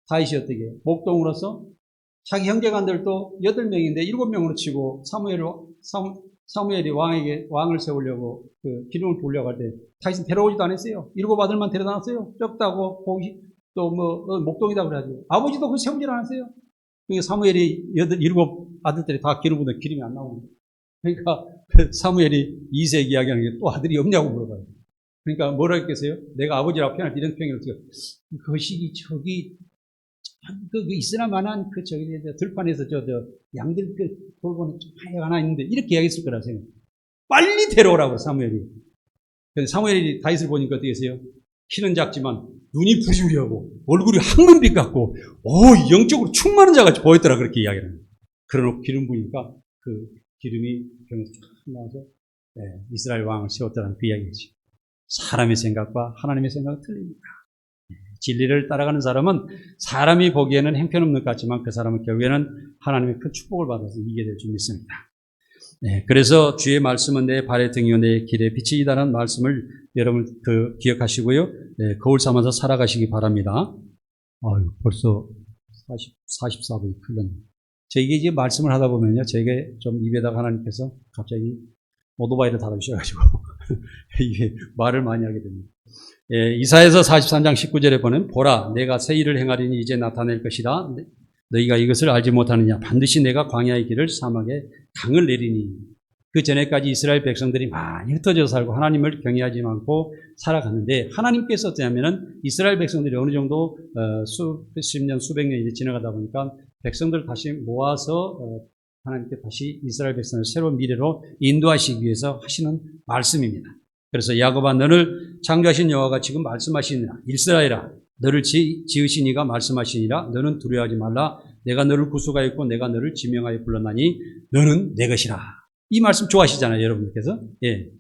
Speaker 1: 다윗이 어떻게 해요? 목동으로서 자기 형제간들도 8명인데 7명으로 치고 사무엘이 왕을 세우려고 그 기름을 부으려고 할 때 다윗은 데려오지도 않았어요. 7 아들만 데려다 놨어요. 적다고 또 목동이다 그래가지고 아버지도 그 세우질 않았어요. 그러니까 사무엘이 7 아들들이 다 기름 부으면 기름이 안 나오는 거예요. 그러니까 사무엘이 이색 이야기하는 게 또 아들이 없냐고 물어봐요. 그러니까 뭐라 했겠어요? 내가 아버지라고 표현할 때 이런 표현을 써요. 그 시기 저기 있으나마난 들판에서 양들 돌보는 하여가 하나 있는데 이렇게 이야기했을 거라고 생각해요. 빨리 데려오라고 사무엘이. 그래서 사무엘이 다윗을 보니까 어떻게 했어요? 키는 작지만 눈이 부리부리하고 얼굴이 황금빛 같고 영적으로 충만한 자같이 보였더라 그렇게 이야기를 합니다. 그러놓고 기름 부으니까 그 기름이 병에서 쫙 나와서 이스라엘 왕을 세웠다는 그 이야기죠. 사람의 생각과 하나님의 생각은 틀립니다. 진리를 따라가는 사람은 사람이 보기에는 형편없는 것 같지만 그 사람은 결국에는 하나님의 큰 축복을 받아서 이기게 될 줄 믿습니다. 그래서 주의 말씀은 내 발의 등이요 내 길의 빛이다라는 말씀을 여러분 기억하시고요. 거울 삼아서 살아가시기 바랍니다. 벌써 44분이 흘렀네요. 저에게 이제 말씀을 하다 보면요. 저에게 좀 입에다가 하나님께서 갑자기 오토바이를 달아주셔가지고 이게 말을 많이 하게 됩니다. 이사야서 43장 19절에 보면 보라 내가 새 일을 행하리니 이제 나타낼 것이다. 너희가 이것을 알지 못하느냐. 반드시 내가 광야의 길을 사막에 강을 내리니. 그 전에까지 이스라엘 백성들이 많이 흩어져 살고 하나님을 경외하지 않고 살아갔는데 하나님께서 어떠냐면은 이스라엘 백성들이 어느 정도 수십 년 수백 년이 지나가다 보니까 백성들을 다시 모아서 하나님께 다시 이스라엘 백성을 새로운 미래로 인도하시기 위해서 하시는 말씀입니다. 그래서 야곱아 너를 창조하신 여호와가 지금 말씀하시니라. 이스라엘아 너를 지으신 이가 말씀하시니라. 너는 두려워하지 말라. 내가 너를 구속하였고 내가 너를 지명하여 불렀나니 너는 내 것이라. 이 말씀 좋아하시잖아요, 여러분들께서.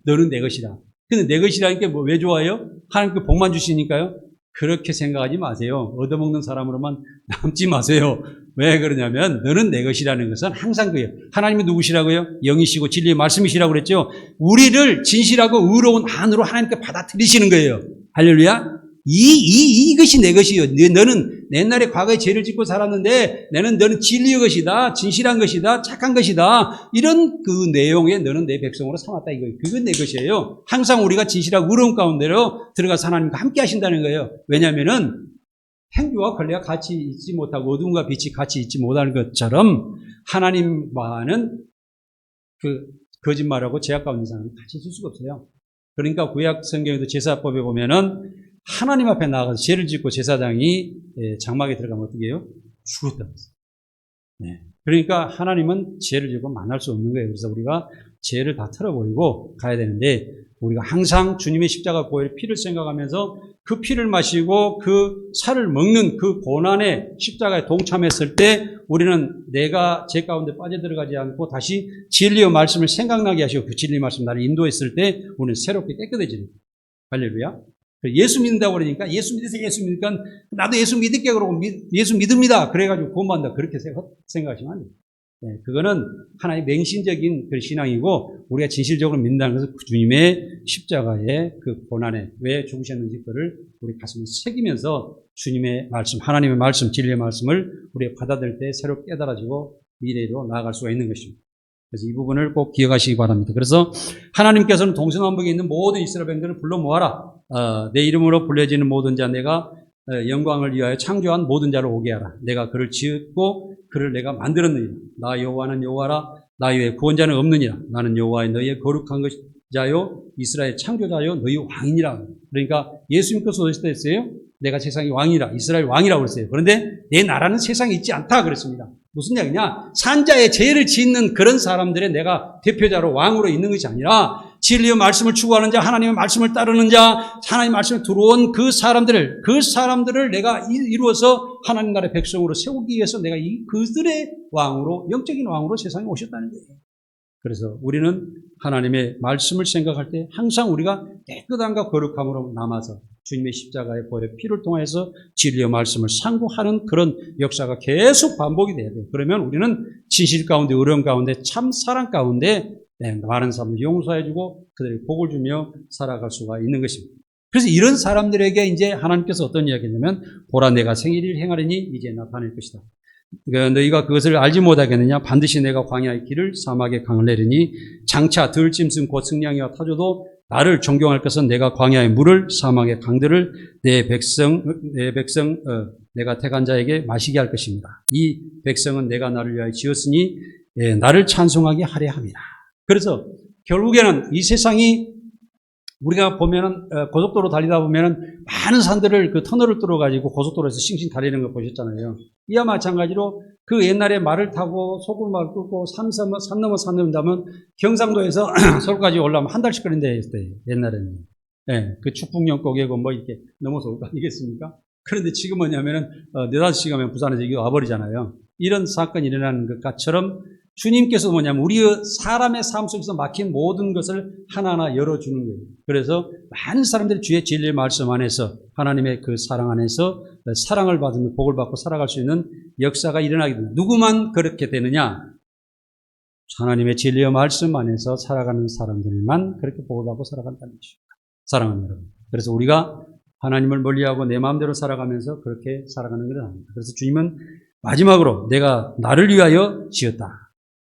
Speaker 1: 너는 내 것이라. 근데 내 것이라는 게 왜 좋아요? 하나님께 복만 주시니까요. 그렇게 생각하지 마세요. 얻어먹는 사람으로만 남지 마세요. 왜 그러냐면 너는 내 것이라는 것은 항상 그예요. 하나님은 누구시라고요? 영이시고 진리의 말씀이시라고 그랬죠. 우리를 진실하고 의로운 안으로 하나님께 받아들이시는 거예요. 할렐루야. 이것이 내 것이요. 너는 옛날에 과거에 죄를 짓고 살았는데 너는 진리의 것이다. 진실한 것이다. 착한 것이다. 이런 그 내용에 너는 내 백성으로 삼았다 이거예요. 그건 내 것이에요. 항상 우리가 진실하고 의로운 가운데로 들어가서 하나님과 함께 하신다는 거예요. 왜냐하면은 행주와 권리가 같이 있지 못하고 어둠과 빛이 같이 있지 못하는 것처럼 하나님과는 그 거짓말하고 죄악 가운데 사람은 같이 있을 수가 없어요. 그러니까 구약 성경에도 제사법에 보면은 하나님 앞에 나가서 죄를 짓고 제사장이 장막에 들어가면 어떻게 해요? 죽었다고 했어요. 그러니까 하나님은 죄를 짓고 만날 수 없는 거예요. 그래서 우리가 죄를 다 털어버리고 가야 되는데 우리가 항상 주님의 십자가 보혈의 피를 생각하면서 그 피를 마시고 그 살을 먹는 그 고난의 십자가에 동참했을 때 우리는 내가 죄 가운데 빠져들어가지 않고 다시 진리의 말씀을 생각나게 하시고 그 진리 말씀 나를 인도했을 때 우리는 새롭게 깨끗해집니다. 할렐루야. 예수 믿는다고 그러니까 예수 믿으세요. 예수 믿으니까 나도 예수 믿을게 그러고 예수 믿습니다. 그래가지고 구원받는다. 그렇게 생각하시면 안 돼요. 그거는 하나의 맹신적인 그 신앙이고 우리가 진실적으로 믿는다는 것은 주님의 십자가의 그 고난에 왜 죽으셨는지 그를 우리 가슴에 새기면서 주님의 말씀, 하나님의 말씀, 진리의 말씀을 우리가 받아들일 때 새롭게 깨달아지고 미래로 나아갈 수가 있는 것입니다. 그래서 이 부분을 꼭 기억하시기 바랍니다. 그래서 하나님께서는 동서남북에 있는 모든 이스라엘 백성들을 불러 모아라. 내 이름으로 불려지는 모든 자 내가 영광을 위하여 창조한 모든 자를 오게 하라. 내가 그를 지었고 그를 내가 만들었느니라. 나 여호와는 여호와라. 나 외에 구원자는 없느니라. 나는 여호와의 너희의 거룩한 자요 이스라엘 창조자요 너희 왕이니라. 그러니까 예수님께서 오셨어요. 내가 세상의 왕이라 이스라엘 왕이라고 그랬어요. 그런데 내 나라는 세상에 있지 않다 그랬습니다. 무슨 이야기냐? 산자의 죄를 짓는 그런 사람들의 내가 대표자로 왕으로 있는 것이 아니라 진리의 말씀을 추구하는 자, 하나님의 말씀을 따르는 자, 하나님의 말씀에 들어온 그 사람들을 내가 이루어서 하나님 나라의 백성으로 세우기 위해서 내가 그들의 왕으로, 영적인 왕으로 세상에 오셨다는 거예요. 그래서 우리는 하나님의 말씀을 생각할 때 항상 우리가 깨끗함과 거룩함으로 남아서 주님의 십자가의 보혈의 피를 통해서 진리의 말씀을 상고하는 그런 역사가 계속 반복이 돼야 돼요. 그러면 우리는 진실 가운데, 어려움 가운데, 참 사랑 가운데 많은 사람을 용서해주고 그들에게 복을 주며 살아갈 수가 있는 것입니다. 그래서 이런 사람들에게 이제 하나님께서 어떤 이야기냐면 보라 내가 생일을 행하리니 이제 나타낼 것이다. 그러니까 너희가 그것을 알지 못하겠느냐? 반드시 내가 광야의 길을 사막에 강을 내리니 장차 들짐승 곧 승냥이와 타조도 나를 존경할 것은 내가 광야의 물을 사막의 강들을 내 백성 내가 택한 자에게 마시게 할 것입니다. 이 백성은 내가 나를 위하여 지었으니 나를 찬송하게 하려 함이라. 그래서 결국에는 이 세상이 우리가 보면은 고속도로 달리다 보면은 많은 산들을 그 터널을 뚫어가지고 고속도로에서 싱싱 달리는 거 보셨잖아요. 이와 마찬가지로 그 옛날에 말을 타고 소굴마을 뚫고 산 넘어 산 넘다면 경상도에서 서울까지 올라오면 한 달씩 걸린다 했어요. 옛날에는. 예, 그 축풍령 고개고 뭐 이렇게 넘어서 올 거 아니겠습니까? 그런데 지금 뭐냐면은 4-5시간이면 부산에서 이거 와버리잖아요. 이런 사건이 일어나는 것처럼 주님께서 뭐냐면 우리 사람의 삶 속에서 막힌 모든 것을 하나하나 열어주는 거예요. 그래서 많은 사람들이 주의 진리의 말씀 안에서 하나님의 그 사랑 안에서 사랑을 받으며 복을 받고 살아갈 수 있는 역사가 일어나게 됩니다. 누구만 그렇게 되느냐? 하나님의 진리의 말씀 안에서 살아가는 사람들만 그렇게 복을 받고 살아간다는 것입니다. 사랑하는 여러분. 그래서 우리가 하나님을 멀리하고 내 마음대로 살아가면서 그렇게 살아가는 것은 아닙니다. 그래서 주님은 마지막으로 내가 나를 위하여 지었다.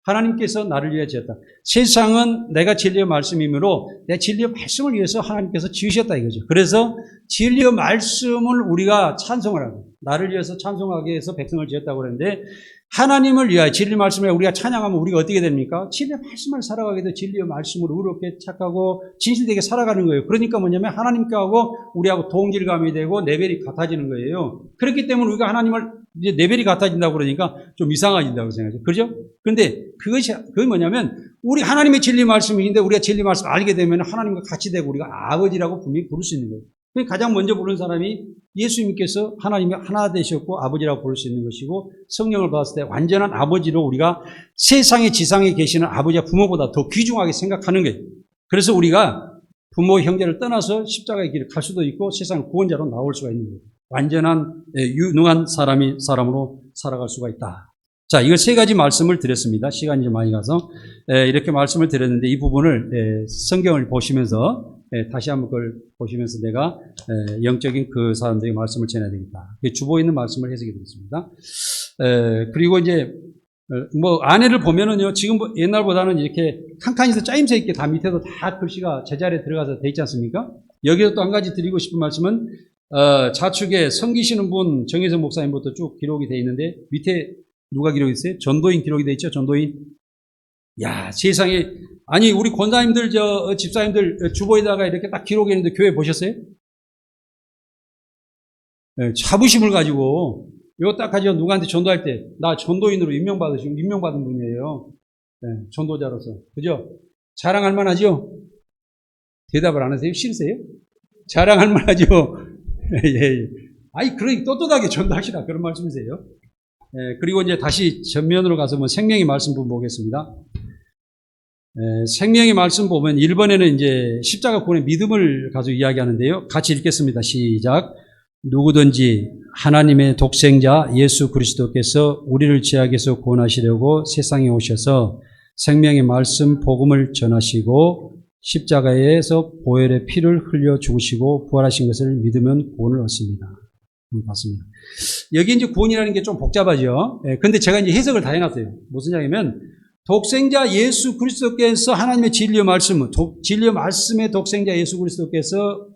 Speaker 1: 하나님께서 나를 위해 지었다. 세상은 내가 진리의 말씀이므로 내 진리의 말씀을 위해서 하나님께서 지으셨다 이거죠. 그래서 진리의 말씀을 우리가 찬송을 하고 나를 위해서 찬송하기 위해서 백성을 지었다고 그러는데 하나님을 위하여 진리의 말씀을 우리가 찬양하면 우리가 어떻게 됩니까? 진리의 말씀을 살아가게 돼 진리의 말씀으로 의롭게 착하고 진실되게 살아가는 거예요. 그러니까 뭐냐면 하나님께하고 우리하고 동질감이 되고 레벨이 같아지는 거예요. 그렇기 때문에 우리가 하나님을 이제 레벨이 같아진다고 그러니까 좀 이상해진다고 생각하죠. 그죠? 그런데 그게 뭐냐면 우리 하나님의 진리 말씀인데 우리가 진리 말씀 알게 되면 하나님과 같이 되고 우리가 아버지라고 분명히 부를 수 있는 거예요. 가장 먼저 부르는 사람이 예수님께서 하나님이 하나 되셨고 아버지라고 부를 수 있는 것이고 성령을 받았을 때 완전한 아버지로 우리가 세상의 지상에 계시는 아버지와 부모보다 더 귀중하게 생각하는 거예요. 그래서 우리가 부모 형제를 떠나서 십자가의 길을 갈 수도 있고 세상 구원자로 나올 수가 있는 거예요. 완전한 유능한 사람으로 살아갈 수가 있다. 자, 이거 세 가지 말씀을 드렸습니다. 시간이 좀 많이 가서 이렇게 말씀을 드렸는데 이 부분을 성경을 보시면서 다시 한번 그걸 보시면서 내가 영적인 그 사람들에게 말씀을 전해야 되겠다. 주보에 있는 말씀을 해석해 드리겠습니다. 그리고 이제 뭐 안에를 보면은요 지금 옛날보다는 이렇게 칸칸이서 짜임새 있게 다 밑에도 다 글씨가 제자리에 들어가서 돼 있지 않습니까? 여기서 또 한 가지 드리고 싶은 말씀은 좌측에 섬기시는 분 정혜성 목사님부터 쭉 기록이 돼 있는데 밑에 누가 기록이 있어요? 전도인 기록이 돼 있죠. 전도인. 야, 세상에. 아니, 우리 권사님들, 집사님들 주보에다가 이렇게 딱 기록해 있는데 교회 보셨어요? 네, 자부심을 가지고, 이거 딱 가지고 누구한테 전도할 때, 나 전도인으로 임명받은 분이에요. 네, 전도자로서. 그죠? 자랑할 만하죠? 대답을 안 하세요? 싫으세요? 자랑할 만하죠? 예. 아니, 그러니 떳떳하게 전도하시라. 그런 말씀이세요. 그리고 이제 다시 전면으로 가서 생명의 말씀 부분 보겠습니다. 생명의 말씀 보면 1번에는 이제 십자가 구원의 믿음을 가지고 이야기하는데요. 같이 읽겠습니다. 시작. 누구든지 하나님의 독생자 예수 그리스도께서 우리를 죄악에서 구원하시려고 세상에 오셔서 생명의 말씀 복음을 전하시고 십자가에서 보혈의 피를 흘려 죽으시고 부활하신 것을 믿으면 구원을 얻습니다. 맞습니다. 여기 이제 구원이라는 게 좀 복잡하죠. 근데 제가 이제 해석을 다 해놨어요. 무슨 이야기냐면, 독생자 예수 그리스도께서 하나님의 진리의 말씀의 독생자 예수 그리스도께서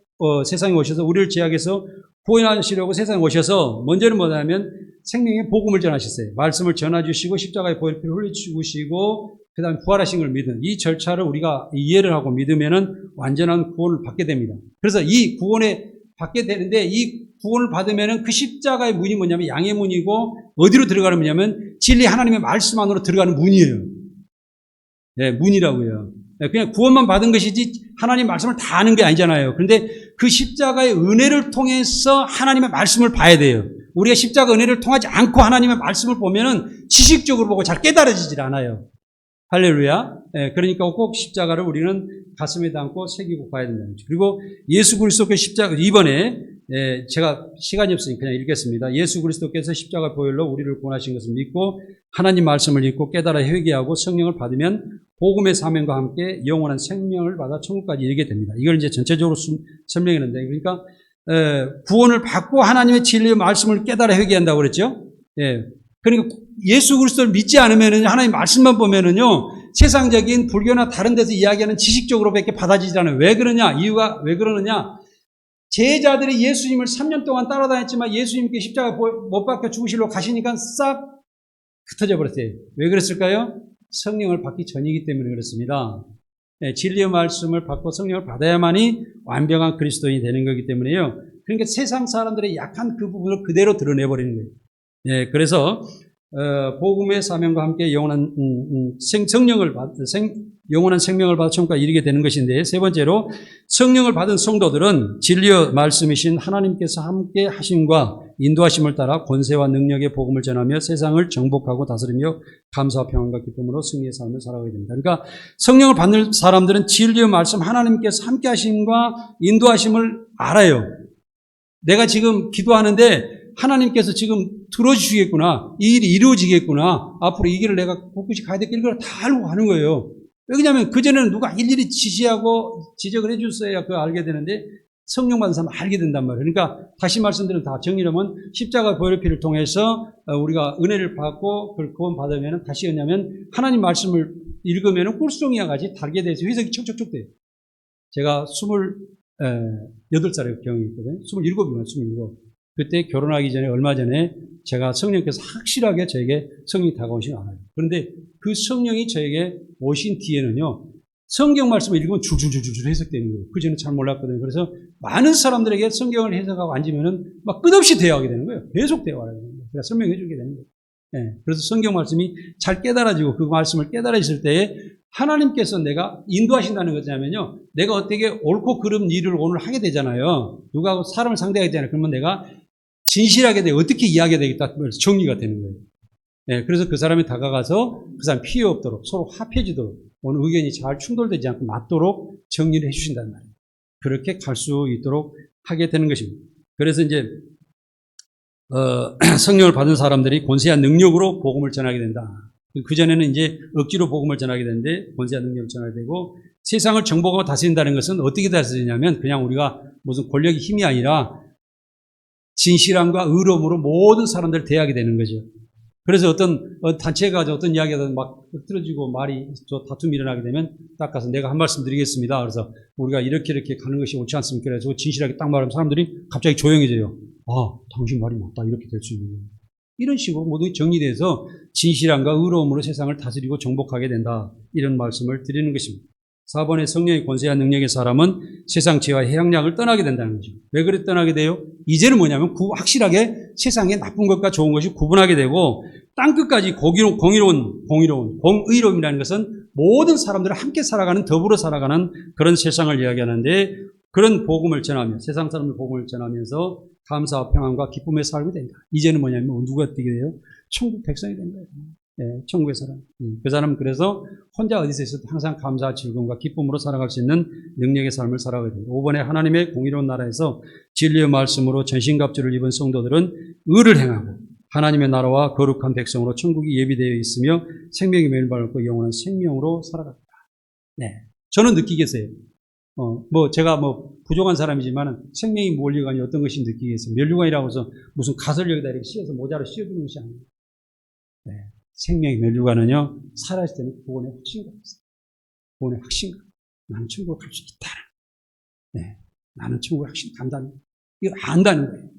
Speaker 1: 세상에 오셔서 우리를 제약해서 구원하시려고 세상에 오셔서 먼저는 뭐냐면 생명의 복음을 전하셨어요. 말씀을 전해주시고 십자가의 보혈피를 흘려주시고 그 다음에 부활하신 걸 믿는 이 절차를 우리가 이해를 하고 믿으면은 완전한 구원을 받게 됩니다. 그래서 이 구원에 받게 되는데 이 구원을 받으면은 그 십자가의 문이 뭐냐면 양의 문이고 어디로 들어가는 문이냐면 진리 하나님의 말씀 안으로 들어가는 문이에요. 네, 문이라고요. 그냥 구원만 받은 것이지 하나님 말씀을 다 아는 게 아니잖아요. 그런데 그 십자가의 은혜를 통해서 하나님의 말씀을 봐야 돼요. 우리가 십자가 은혜를 통하지 않고 하나님의 말씀을 보면은 지식적으로 보고 잘 깨달아지질 않아요. 할렐루야. 그러니까 꼭 십자가를 우리는 가슴에 담고 새기고 가야 된다는 거죠. 그리고 예수 그리스도께 십자가, 이번에 제가 시간이 없으니까 그냥 읽겠습니다. 예수 그리스도께서 십자가 보혈로 우리를 구원하신 것을 믿고 하나님 말씀을 읽고 깨달아 회개하고 성령을 받으면 복음의 사명과 함께 영원한 생명을 받아 천국까지 이르게 됩니다. 이걸 이제 전체적으로 설명했는데, 그러니까 구원을 받고 하나님의 진리의 말씀을 깨달아 회개한다고 그랬죠. 그러니까 예수 그리스도를 믿지 않으면은 하나님 말씀만 보면은요 세상적인 불교나 다른 데서 이야기하는 지식적으로밖에 받아지지 않아요. 왜 그러냐? 이유가 왜 그러느냐? 제자들이 예수님을 3년 동안 따라다녔지만 예수님께 십자가 못 박혀 죽으시러 가시니까 싹 흩어져 버렸어요. 왜 그랬을까요? 성령을 받기 전이기 때문에 그렇습니다. 진리의 말씀을 받고 성령을 받아야만이 완벽한 그리스도인이 되는 거기 때문에요. 그러니까 세상 사람들의 약한 그 부분을 그대로 드러내버리는 거예요. 그래서 복음의 사명과 함께 영원한 영원한 생명을 받아 천국까지 이르게 되는 것인데, 세 번째로 성령을 받은 성도들은 진리의 말씀이신 하나님께서 함께 하심과 인도하심을 따라 권세와 능력의 복음을 전하며 세상을 정복하고 다스리며 감사와 평안과 기쁨으로 승리의 삶을 살아가게 됩니다. 그러니까 성령을 받는 사람들은 진리의 말씀, 하나님께서 함께 하심과 인도하심을 알아요. 내가 지금 기도하는데 하나님께서 지금 들어주시겠구나. 이 일이 이루어지겠구나. 앞으로 이 길을 내가 꿋꿋이 가야 될 길을 다 알고 가는 거예요. 왜냐하면 그전에는 누가 일일이 지시하고 지적을 해줬어야 그걸 알게 되는데 성령 받은 사람은 알게 된단 말이에요. 그러니까 다시 말씀드리면 다 정리하면 십자가 보혈의 피를 통해서 우리가 은혜를 받고 그걸 구원 받으면 다시 뭐냐면 하나님 말씀을 읽으면 꿀송이와 같이 다르게 돼서 해석이 촉촉촉 돼요. 제가 28살의 경험이 있거든요. 27이면 27. 그때 결혼하기 전에 얼마 전에 제가 성령께서 확실하게 저에게 성령이 다가오시지 않아요. 그런데 그 성령이 저에게 오신 뒤에는요, 성경 말씀을 읽으면 줄줄줄줄 해석되는 거예요. 그전에 잘 몰랐거든요. 그래서 많은 사람들에게 성경을 해석하고 앉으면은 막 끝없이 대화하게 되는 거예요. 계속 대화하게 되는 거예요. 그래서 설명해 주게 되는 거예요. 그래서 성경 말씀이 잘 깨달아지고 그 말씀을 깨달아질 때에 하나님께서 내가 인도하신다는 거냐면요, 내가 어떻게 옳고 그름 일을 오늘 하게 되잖아요. 누가 사람을 상대하게 되잖아요. 그러면 내가 진실하게 돼 어떻게 이야기해야 되겠다 정리가 되는 거예요. 그래서 그 사람이 다가가서 그 사람 피해 없도록 서로 합해지도록 오늘 의견이 잘 충돌되지 않고 맞도록 정리를 해주신단 말이에요. 그렇게 갈 수 있도록 하게 되는 것입니다. 그래서 이제 성령을 받은 사람들이 권세와 능력으로 복음을 전하게 된다. 그전에는 이제 억지로 복음을 전하게 되는데 권세와 능력을 전하게 되고, 세상을 정복하고 다스린다는 것은 어떻게 다스리냐면 그냥 우리가 무슨 권력의 힘이 아니라 진실함과 의로움으로 모든 사람들을 대하게 되는 거죠. 그래서 어떤 단체가 어떤 이야기가 막 흩어지고 말이 다툼이 일어나게 되면 딱 가서 내가 한 말씀 드리겠습니다. 그래서 우리가 이렇게 가는 것이 옳지 않습니까? 그래서 진실하게 딱 말하면 사람들이 갑자기 조용해져요. 아, 당신 말이 맞다. 이렇게 될 수 있는 거예요. 이런 식으로 모두 정리돼서 진실함과 의로움으로 세상을 다스리고 정복하게 된다. 이런 말씀을 드리는 것입니다. 4번의 성령의 권세와 능력의 사람은 세상 죄와 해악량을 떠나게 된다는 거죠. 왜 그래 떠나게 돼요? 이제는 뭐냐면 확실하게 세상의 나쁜 것과 좋은 것이 구분하게 되고, 땅끝까지 공의로움이라는 것은 모든 사람들을 함께 살아가는, 더불어 살아가는 그런 세상을 이야기하는데, 그런 복음을 전하며 세상 사람들 복음을 전하면서 감사와 평안과 기쁨의 삶이 된다. 이제는 뭐냐면 누가 어떻게 돼요? 천국 백성이 된다. 천국의 사람. 그 사람은 그래서 혼자 어디서 있어도 항상 감사와 즐거움과 기쁨으로 살아갈 수 있는 능력의 삶을 살아가게 됩니다. 5번에 하나님의 공의로운 나라에서 진리의 말씀으로 전신갑주를 입은 성도들은 의를 행하고 하나님의 나라와 거룩한 백성으로 천국이 예비되어 있으며 생명의 매를 밟고 영원한 생명으로 살아갑니다. 저는 느끼겠어요. 제가 부족한 사람이지만 생명이 몰려가니 어떤 것이 느끼겠어요. 면류관이라고 해서 무슨 갓을 여기다 이렇게 씌워서 모자로 씌워주는 것이 아니에요. 생명의 면류관은요, 살아있을 때는 구원의 확신감이 있어요. 구원의 확신감. 나는 천국을 갈 수 있다. 나는 천국을 확실히 간다는 거예요. 이거 안다는 거예요.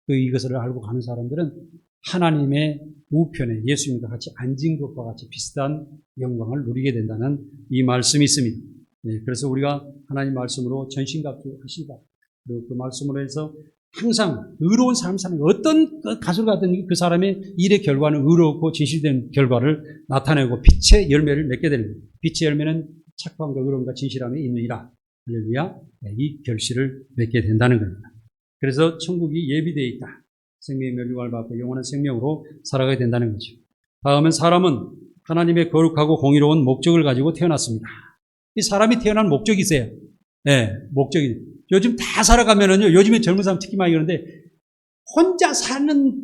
Speaker 1: 이것을 알고 가는 사람들은 하나님의 우편에 예수님과 같이 앉은 것과 같이 비슷한 영광을 누리게 된다는 이 말씀이 있습니다. 네, 그래서 우리가 하나님 말씀으로 전신갑주하시다. 그리고 그 말씀으로 해서 항상 의로운 삶 사는 어떤 가수가 가든 그 사람의 일의 결과는 의롭고 진실된 결과를 나타내고 빛의 열매를 맺게 되는 거예요. 빛의 열매는 착함과 의로움과 진실함이 있느니라. 할렐루야. 네, 이 결실을 맺게 된다는 겁니다. 그래서 천국이 예비되어 있다. 생명의 멸류관을 받고 영원한 생명으로 살아가게 된다는 거죠. 다음은 사람은 하나님의 거룩하고 공의로운 목적을 가지고 태어났습니다. 이 사람이 태어난 목적이 있어요. 네, 목적이. 요즘 다 살아가면은요, 요즘에 젊은 사람 특히 많이 그러는데, 혼자 사는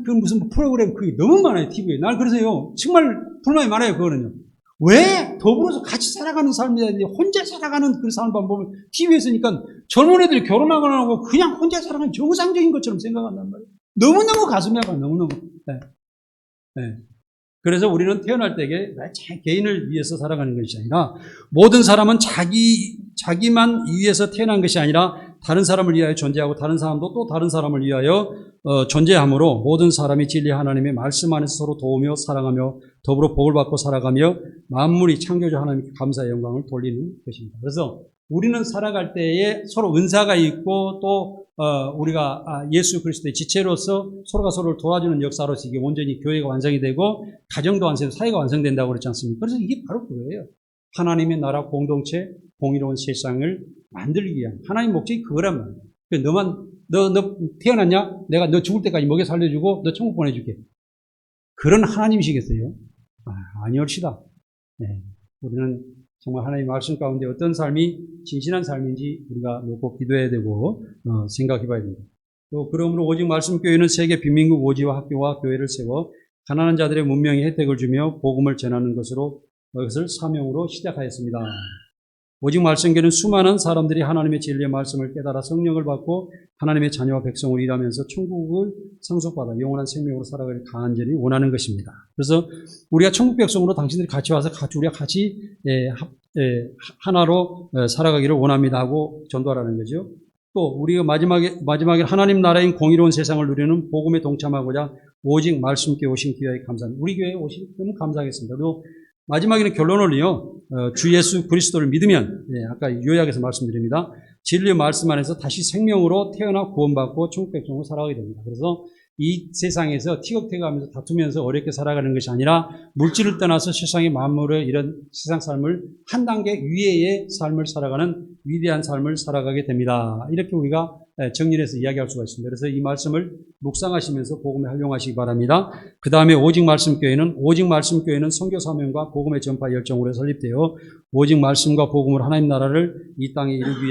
Speaker 1: 그 무슨 프로그램 그게 너무 많아요, TV에. 난 그래서요, 정말 불만이 많아요, 그거는요. 왜 더불어서 같이 살아가는 삶이 되는데 혼자 살아가는 그 삶 방법을 TV에 있으니까 젊은 애들이 결혼하거나 하고 그냥 혼자 살아가는 정상적인 것처럼 생각한단 말이에요. 너무너무 가슴이 아파요. 너무너무. 네. 네. 그래서 우리는 태어날 때에 개인을 위해서 살아가는 것이 아니라 모든 사람은 자기만 위해서 태어난 것이 아니라 다른 사람을 위하여 존재하고 다른 사람도 또 다른 사람을 위하여 존재하므로 모든 사람이 진리 하나님의 말씀 안에서 서로 도우며 사랑하며 더불어 복을 받고 살아가며 만물이 창조주 하나님께 감사의 영광을 돌리는 것입니다. 그래서 우리는 살아갈 때에 서로 은사가 있고 또 우리가 예수 그리스도의 지체로서 서로가 서로를 도와주는 역사로서 이게 온전히 교회가 완성이 되고 가정도 완성되고 사회가 완성된다고 그랬지 않습니까? 그래서 이게 바로 그거예요. 하나님의 나라 공동체 공의로운 세상을 만들기 위한 하나님 목적이 그거란 말이에요. 너 태어났냐? 내가 너 죽을 때까지 먹여 살려주고 너 천국 보내줄게. 그런 하나님이시겠어요? 아니올시다. 네. 우리는 정말 하나님의 말씀 가운데 어떤 삶이 진실한 삶인지 우리가 놓고 기도해야 되고 생각해 봐야 됩니다. 또 그러므로 오직 말씀교회는 세계 빈민국 오지와 학교와 교회를 세워 가난한 자들의 문명의 혜택을 주며 복음을 전하는 그것을 사명으로 시작하였습니다. 오직 말씀교회는 수많은 사람들이 하나님의 진리의 말씀을 깨달아 성령을 받고 하나님의 자녀와 백성으로 일하면서 천국을 상속받아 영원한 생명으로 살아가길 간절히 원하는 것입니다. 그래서 우리가 천국 백성으로 당신들이 같이 와서 우리가 같이 하나로 살아가기를 원합니다 하고 전도하라는 거죠. 또 우리가 마지막에 하나님 나라인 공의로운 세상을 누리는 복음에 동참하고자 오직 말씀교회 오신 기회에 감사합니다. 우리 교회에 오신 너무 감사하겠습니다. 또 마지막에는 결론을요, 주 예수 그리스도를 믿으면, 아까 요약해서 말씀드립니다. 진리의 말씀 안에서 다시 생명으로 태어나 구원받고 천국 백성으로 살아가게 됩니다. 그래서 이 세상에서 티격태격하면서 다투면서 어렵게 살아가는 것이 아니라 물질을 떠나서 세상의 만물의 이런 세상 삶을 한 단계 위에의 삶을 살아가는 위대한 삶을 살아가게 됩니다. 이렇게 우리가 정리해서 이야기할 수가 있습니다. 그래서 이 말씀을 묵상하시면서 복음에 활용하시기 바랍니다. 그 다음에 오직 말씀교회는 선교 사명과 복음의 전파 열정으로 설립되어 오직 말씀과 복음으로 하나님 나라를 이 땅에 이루기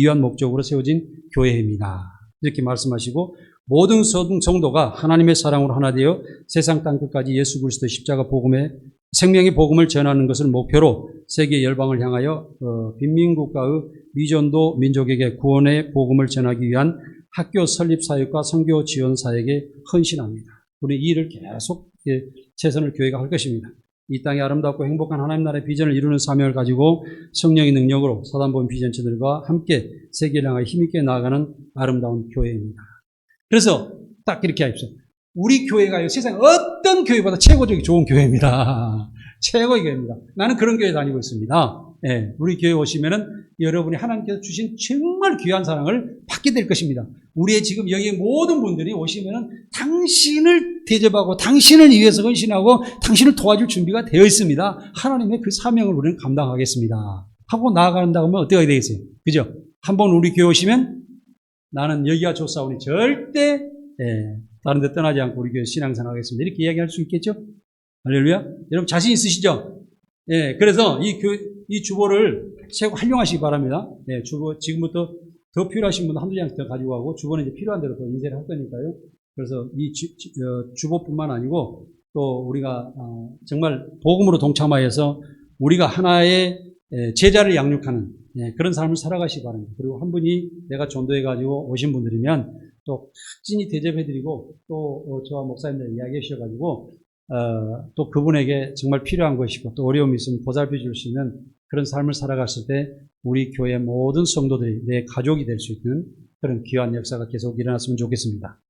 Speaker 1: 위한 목적으로 세워진 교회입니다. 이렇게 말씀하시고 모든 성도가 하나님의 사랑으로 하나 되어 세상 땅끝까지 예수 그리스도의 십자가 복음의 생명의 복음을 전하는 것을 목표로 세계 열방을 향하여 빈민국가의 미전도 민족에게 구원의 복음을 전하기 위한 학교 설립 사역과 선교 지원 사역에 헌신합니다. 우리 이 일을 계속 최선을 교회가 할 것입니다. 이 땅에 아름답고 행복한 하나님 나라의 비전을 이루는 사명을 가지고 성령의 능력으로 사단본 비전체들과 함께 세계를 향하여 힘있게 나아가는 아름다운 교회입니다. 그래서 딱 이렇게 하십시오. 우리 교회가요, 세상 어떤 교회보다 최고적인 좋은 교회입니다. 최고의 교회입니다. 나는 그런 교회 다니고 있습니다. 네, 우리 교회 오시면은 여러분이 하나님께서 주신 정말 귀한 사랑을 받게 될 것입니다. 우리의 지금 여기 모든 분들이 오시면은 당신을 대접하고 당신을 위해서 헌신하고 당신을 도와줄 준비가 되어 있습니다. 하나님의 그 사명을 우리는 감당하겠습니다. 하고 나아간다고 하면 어떻게 되겠어요? 그죠? 한번 우리 교회 오시면 나는 여기가 좋사오니 절대 다른 데 떠나지 않고 우리 교회 신앙생활 하겠습니다. 이렇게 이야기할 수 있겠죠? 할렐루야. 여러분 자신 있으시죠? 그래서 이 주보를 최고 활용하시기 바랍니다. 주보 지금부터 더 필요하신 분은 한두 장씩 더 가지고 가고 주보는 이제 필요한 대로 더 인쇄를 할 거니까요. 그래서 이 주보뿐만 아니고 또 우리가 정말 복음으로 동참하여서 우리가 하나의 제자를 양육하는 그런 삶을 살아가시기 바랍니다. 그리고 한 분이 내가 전도해가지고 오신 분들이면 또 찐히 대접해드리고 또 저와 목사님들 이야기해 주셔가지고 또 그분에게 정말 필요한 것이고 또 어려움이 있으면 보살펴 줄 수 있는 그런 삶을 살아갔을 때 우리 교회 모든 성도들이 내 가족이 될 수 있는 그런 귀한 역사가 계속 일어났으면 좋겠습니다.